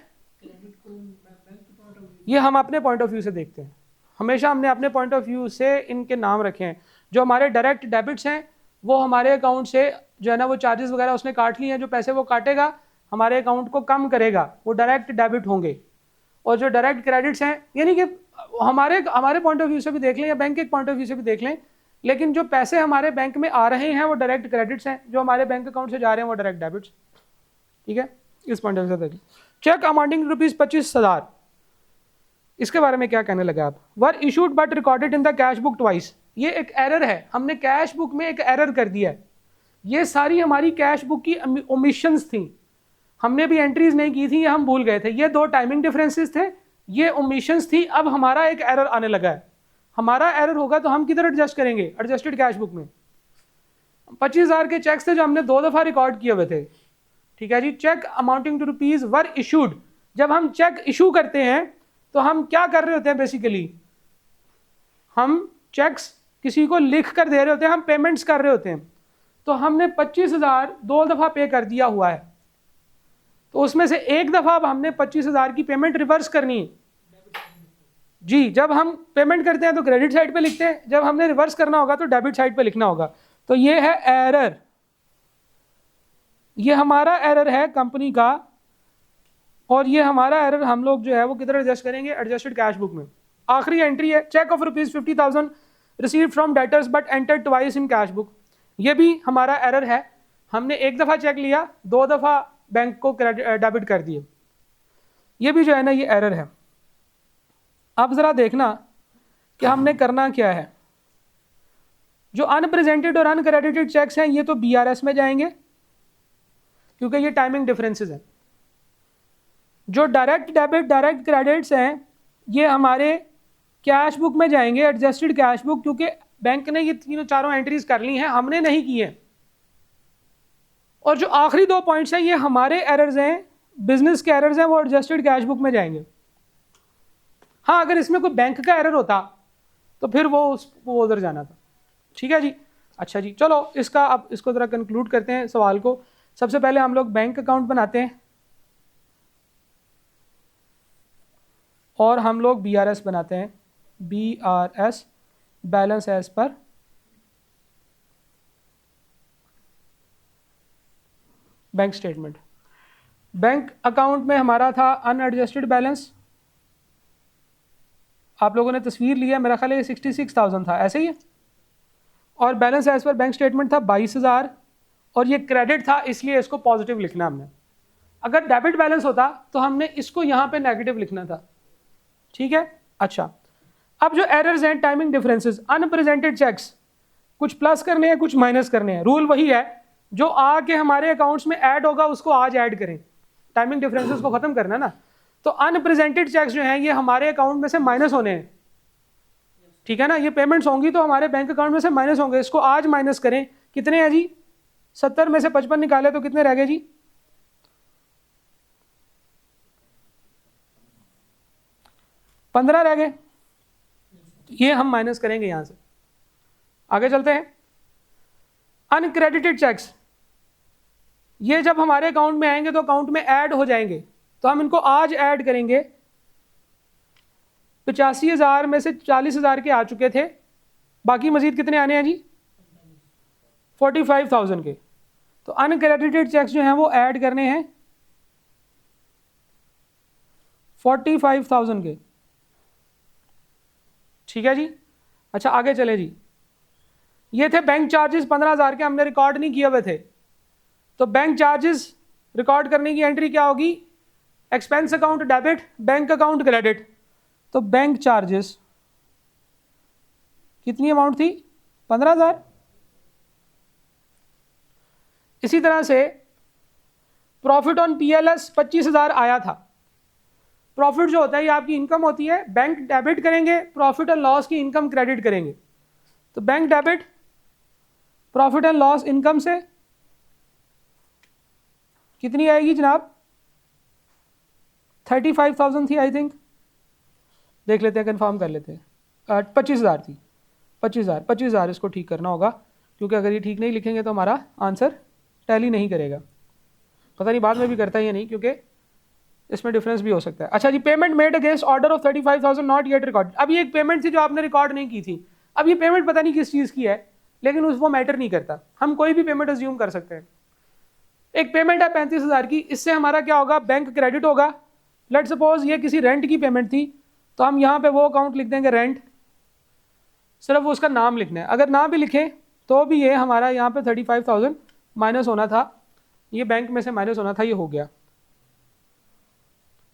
ये हम अपने पॉइंट ऑफ व्यू से देखते हैं, हमेशा हमने अपने पॉइंट ऑफ व्यू से इनके नाम रखे हैं। जो हमारे डायरेक्ट डेबिट्स हैं वो हमारे अकाउंट से जो है ना वो चार्जेस वगैरह उसने काट लिए हैं, जो पैसे वो काटेगा हमारे अकाउंट को कम करेगा, वो डायरेक्ट डेबिट होंगे। और जो डायरेक्ट क्रेडिट्स हैं यानी कि हमारे हमारे पॉइंट ऑफ व्यू से भी देख लें या बैंक के पॉइंट ऑफ व्यू से भी देख लें, लेकिन जो पैसे हमारे बैंक में आ रहे हैं वो डायरेक्ट क्रेडिट्स हैं, जो हमारे बैंक अकाउंट से जा रहे हैं वो डायरेक्ट डेबिट्स। ठीक है, इस पॉइंट ऑफ व्यू से देख लें। चेक अमाउंटिंग ₹25,000, इसके बारे में क्या कहने लगे आप? वर issued but recorded in the cash book twice, ये एक एरर है, हमने कैश बुक में एक एरर कर दिया है। ये सारी हमारी कैश बुक की ओमिशंस थी, हमने भी एंट्रीज नहीं की थी, ये हम भूल गए थे। ये 2 टाइमिंग डिफरेंसेस थे, ये ओमिशंस थी। अब हमारा एक एरर आने लगा है, हमारा एरर होगा तो हम किधर एडजस्ट करेंगे? एडजस्टेड कैश बुक में। 25,000 के चेक्स थे जो हमने 2 दफ़ा रिकॉर्ड किए हुए थे। ठीक है जी, cheque amounting to rupees were issued, जब हम चेक इशू करते हैं तो हम क्या कर रहे होते हैं? बेसिकली हम चेक्स किसी को लिख कर दे रहे होते हैं, हम पेमेंट्स कर रहे होते हैं। तो हमने 25,000 2 दफ़ा पे कर दिया हुआ है, तो उसमें से एक दफ़ा अब हमने 25,000 की पेमेंट रिवर्स करनी है जी। जब हम पेमेंट करते हैं तो क्रेडिट साइड पे लिखते हैं, जब हमने रिवर्स करना होगा तो डेबिट साइड पे लिखना होगा। तो ये है एरर, ये हमारा एरर है कंपनी का, और ये हमारा एरर हम लोग जो है वो किधर एडजस्ट करेंगे? एडजस्टेड कैश बुक में। आखिरी एंट्री है, cheque of ₹50,000 received from debtors but entered twice in cash book. ये भी हमारा एरर है, हमने एक दफ़ा चेक लिया, 2 दफ़ा बैंक को डेबिट कर दिए। ये भी जो है ना ये एरर है। अब ज़रा देखना कि हमने करना क्या है। जो अनप्रेजेंटेड और अनक्रेडिटेड चेक्स हैं ये तो BRS में जाएंगे क्योंकि ये टाइमिंग डिफरेंसेस हैं। जो डायरेक्ट डेबिट डायरेक्ट क्रेडिट्स हैं ये हमारे कैश बुक में जाएंगे, एडजस्टेड कैश बुक, क्योंकि बैंक ने ये 3-4 एंट्रीज कर ली हैं, हमने नहीं की है। और जो आखिरी 2 पॉइंट्स हैं ये हमारे एरर्स हैं, बिजनेस के एरर्स हैं, वो एडजस्टेड कैश बुक में जाएंगे। हाँ, अगर इसमें कोई बैंक का एरर होता तो फिर वो उधर जाना था। ठीक है जी, अच्छा जी, चलो इसका अब इसको ज़रा कंक्लूड करते हैं सवाल को। सबसे पहले हम लोग बैंक अकाउंट बनाते हैं और हम लोग BRS बनाते हैं, BRS balance as per bank statement. Bank account में हमारा था अनएडजस्टेड बैलेंस, आप लोगों ने तस्वीर लिया, मेरा ख्याल है 66,000 था, ऐसे ही है। और balance as per bank statement था 22,000 और ये क्रेडिट था, इसलिए इसको पॉजिटिव लिखना हमने। अगर डेबिट बैलेंस होता तो हमने इसको यहाँ पे नेगेटिव लिखना था। ठीक है, अच्छा, अब जो एरर्स हैं, टाइमिंग डिफरेंसेस, अनप्रेजेंटेड चेक्स, कुछ प्लस करने हैं कुछ माइनस करने हैं। रूल वही है, जो आके हमारे अकाउंट्स में ऐड होगा उसको आज ऐड करें, टाइमिंग डिफरेंसेस को खत्म करना ना। तो अनप्रेजेंटेड चेक्स जो हैं ये हमारे अकाउंट में से माइनस होने हैं। ठीक है ना, ये पेमेंट्स होंगी तो हमारे बैंक अकाउंट में से माइनस होंगे, इसको आज माइनस करें। कितने हैं जी? 70 में से 55 निकाले तो कितने रह गए जी? 15 रह गए। ये हम माइनस करेंगे यहां से। आगे चलते हैं। अनक्रेडिटेड चेक्स, ये जब हमारे अकाउंट में आएंगे तो अकाउंट में ऐड हो जाएंगे, तो हम इनको आज ऐड करेंगे। 85,000 में से 40,000 के आ चुके थे, बाकी मजीद कितने आने हैं जी? 45,000 के। तो अनक्रेडिटेड चेक्स जो हैं वो ऐड करने हैं 45,000 के। ठीक है जी, अच्छा आगे चले जी। ये थे बैंक चार्जेस 15,000 के, हमने रिकॉर्ड नहीं किए हुए थे, तो बैंक चार्जेस रिकॉर्ड करने की एंट्री क्या होगी? Expense account debit, bank account credit. तो बैंक चार्जेस कितनी अमाउंट थी? 15,000। इसी तरह से प्रॉफिट ऑन PLS 25,000 आया था। प्रॉफिट जो होता है ये आपकी इनकम होती है, बैंक डेबिट करेंगे, प्रॉफिट एंड लॉस की इनकम क्रेडिट करेंगे। तो bank debit profit and loss income से कितनी आएगी जनाब? 35,000 थी आई थिंक, देख लेते हैं, कंफर्म कर लेते हैं। 25,000 थी, 25,000 इसको ठीक करना होगा, क्योंकि अगर ये ठीक नहीं लिखेंगे तो हमारा आंसर टैली नहीं करेगा। पता नहीं बाद में भी करता है या नहीं, क्योंकि इसमें डिफरेंस भी हो सकता है। अच्छा जी, payment made against order of 35,000 not yet record. अब ये एक पेमेंट थी जो आपने रिकॉर्ड नहीं की थी। अब ये पेमेंट पता नहीं किस चीज़ की है, लेकिन वो मैटर नहीं करता, हम कोई भी पेमेंट अज्यूम कर सकते हैं। एक पेमेंट है 35,000 की, इससे हमारा क्या होगा? बैंक क्रेडिट होगा। लेट सपोज ये किसी रेंट की पेमेंट थी, तो हम यहाँ पे वो अकाउंट लिख देंगे रेंट, सिर्फ उसका नाम लिखना है। अगर ना भी लिखें तो भी ये हमारा यहाँ पे 35,000 माइनस होना था, ये बैंक में से माइनस होना था, ये हो गया।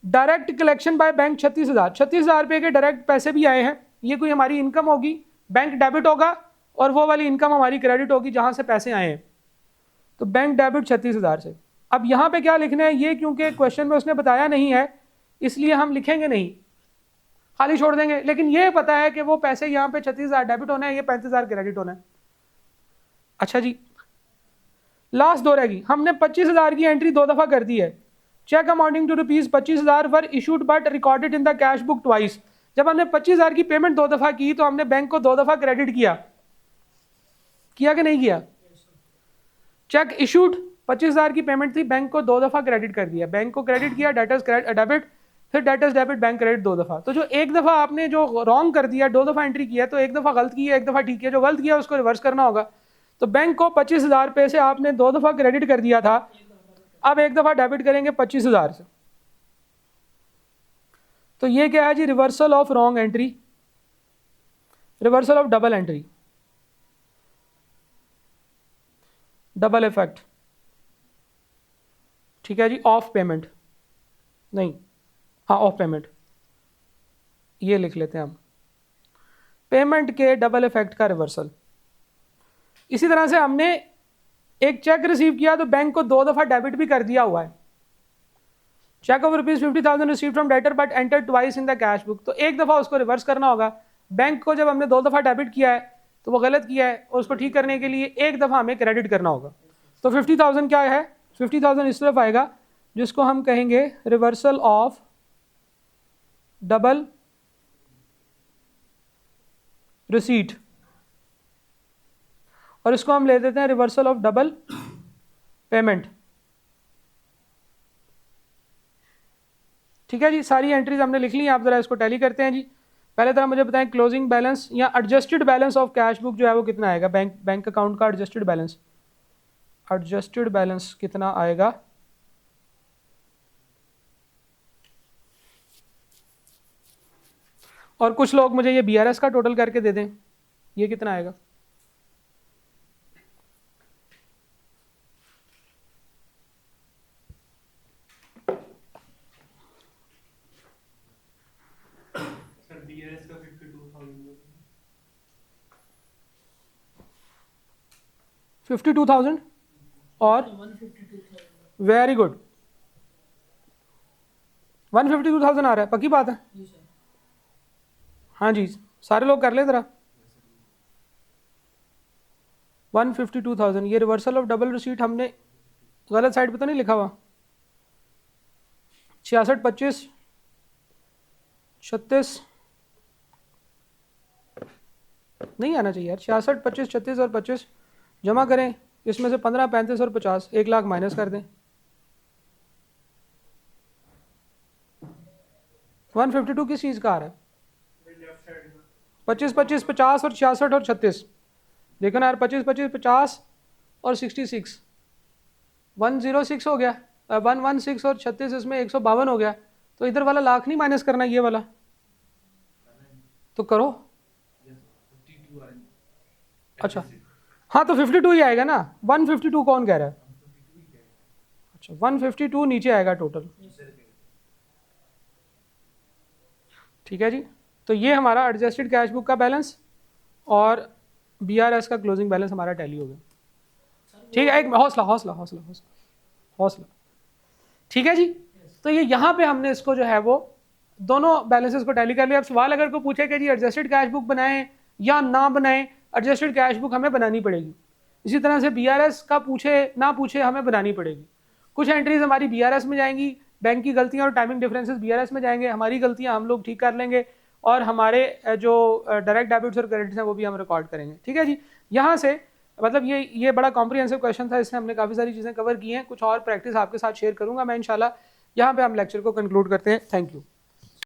डायरेक्ट कलेक्शन बाय बैंक 36,000 रुपये के डायरेक्ट पैसे भी आए हैं, ये कोई हमारी इनकम होगी, बैंक डेबिट होगा और वो वाली इनकम हमारी क्रेडिट होगी जहाँ से पैसे आए हैं। तो बैंक डेबिट 36,000 से। अब यहाँ पे क्या लिखना है, ये क्योंकि क्वेश्चन में उसने बताया नहीं है इसलिए हम लिखेंगे नहीं, खाली छोड़ देंगे। लेकिन ये पता है कि वो पैसे यहाँ पे 36,000 डेबिट होना है, ये 35,000 क्रेडिट होना है। अच्छा जी, लास्ट दो रहेगी। हमने 25,000 की एंट्री 2 दफ़ा कर दी है। Cheque amounting to rupees 25,000 were issued but recorded in the cash book twice. जब हमने 25,000 की पेमेंट 2 दफ़ा की तो हमने बैंक को 2 दफ़ा क्रेडिट किया कि नहीं किया? चेक इशूड 25,000 की पेमेंट थी, बैंक को 2 दफ़ा क्रेडिट कर दिया, बैंक को क्रेडिट किया, डेटर्स डेबिट, फिर डेटर्स डेबिट, बैंक क्रेडिट 2 दफ़ा। तो जो एक दफ़ा आपने जो रॉन्ग कर दिया, 2 दफ़ा एंट्री किया, तो एक दफ़ा गलत किया, एक दफ़ा ठीक किया, जो गलत किया उसको रिवर्स करना होगा। तो बैंक को 25,000 रुपये से आपने 2 दफ़ा क्रेडिट कर दिया था, अब एक दफ़ा डेबिट करेंगे 25,000 से। तो ये क्या है जी, reversal of wrong entry, reversal of double entry, double effect. ठीक है जी, ऑफ पेमेंट नहीं, हाँ ऑफ पेमेंट, ये लिख लेते हैं हम, पेमेंट के डबल इफेक्ट का रिवर्सल। इसी तरह से हमने एक चेक रिसीव किया तो बैंक को 2 दफ़ा डेबिट भी कर दिया हुआ है। Cheque of ₹50,000 receive from debtor but enter twice in the cash book. तो एक दफ़ा उसको रिवर्स करना होगा। बैंक को जब हमने 2 दफ़ा डेबिट किया है तो वो गलत किया है, और उसको ठीक करने के लिए एक दफ़ा हमें क्रेडिट करना होगा। तो 50,000 क्या है, 50,000 इस तरफ आएगा, जिसको हम कहेंगे रिवर्सल ऑफ डबल रिसीट, और इसको हम ले देते हैं रिवर्सल ऑफ डबल पेमेंट। ठीक है जी, सारी एंट्रीज हमने लिख ली हैं। आप जरा इसको टैली करते हैं जी। पहले तरह मुझे बताएं क्लोजिंग बैलेंस या adjusted balance of cash book जो है वो कितना आएगा, बैंक अकाउंट का एडजस्टेड बैलेंस, एडजस्टेड बैलेंस कितना आएगा? और कुछ लोग मुझे ये BRS का टोटल करके दे दें, ये कितना आएगा? सर BRS का 52,000 और 152,000। वेरी गुड, 152,000 आ रहा है, पक्की बात है? जी सर। हाँ जी, सारे लोग कर ले ज़रा। 152,000, ये रिवर्सल ऑफ डबल रिसीट हमने गलत साइड पे तो नहीं लिखा हुआ? 66, 25, 36 नहीं आना चाहिए यार। 66, 25, 36 और 25 जमा करें, इसमें से 15, 35 और 50, 1 लाख माइनस कर दें। 152 किस चीज़ का आ रहा है? 25, 25, 50 और 66 और 36। देखो ना यार, 25, 25, 50 और 66, 106 हो गया, 116 और 36 इसमें 152 हो गया। तो इधर वाला लाख नहीं माइनस करना, ये वाला तो करो। अच्छा हाँ, तो 52 ही आएगा ना, 152 कौन कह रहा है? अच्छा 152 नीचे आएगा टोटल। ठीक है जी, तो ये हमारा एडजस्टेड कैश बुक का बैलेंस और BRS का क्लोजिंग बैलेंस हमारा टैली हो गया। ठीक है, एक हौसला हौसला हौसला हौसला हौसला। ठीक है जी, तो ये यहाँ पे हमने इसको जो है वो दोनों बैलेंसेस को टैली कर लिया। अब सवाल अगर को पूछे कि जी एडजस्टेड कैश बुक बनाएं या ना बनाएं, एडजस्टेड कैश बुक हमें बनानी पड़ेगी। इसी तरह से BRS का पूछे ना पूछे हमें बनानी पड़ेगी। कुछ एंट्रीज हमारी BRS में जाएंगी, बैंक की गलतियाँ और टाइमिंग डिफरेंसेस BRS में जाएंगे, हमारी गलतियाँ हम लोग ठीक कर लेंगे, और हमारे जो डायरेक्ट डेबिट्स और क्रेडिट्स हैं वो भी हम रिकॉर्ड करेंगे। ठीक है जी, यहाँ से मतलब ये बड़ा कॉम्प्रिहेंसिव क्वेश्चन था, इसमें हमने काफ़ी सारी चीज़ें कवर की हैं। कुछ और प्रैक्टिस आपके साथ शेयर करूँगा मैं इंशाल्लाह। यहाँ पे हम लेक्चर को कंक्लूड करते हैं। Thank you.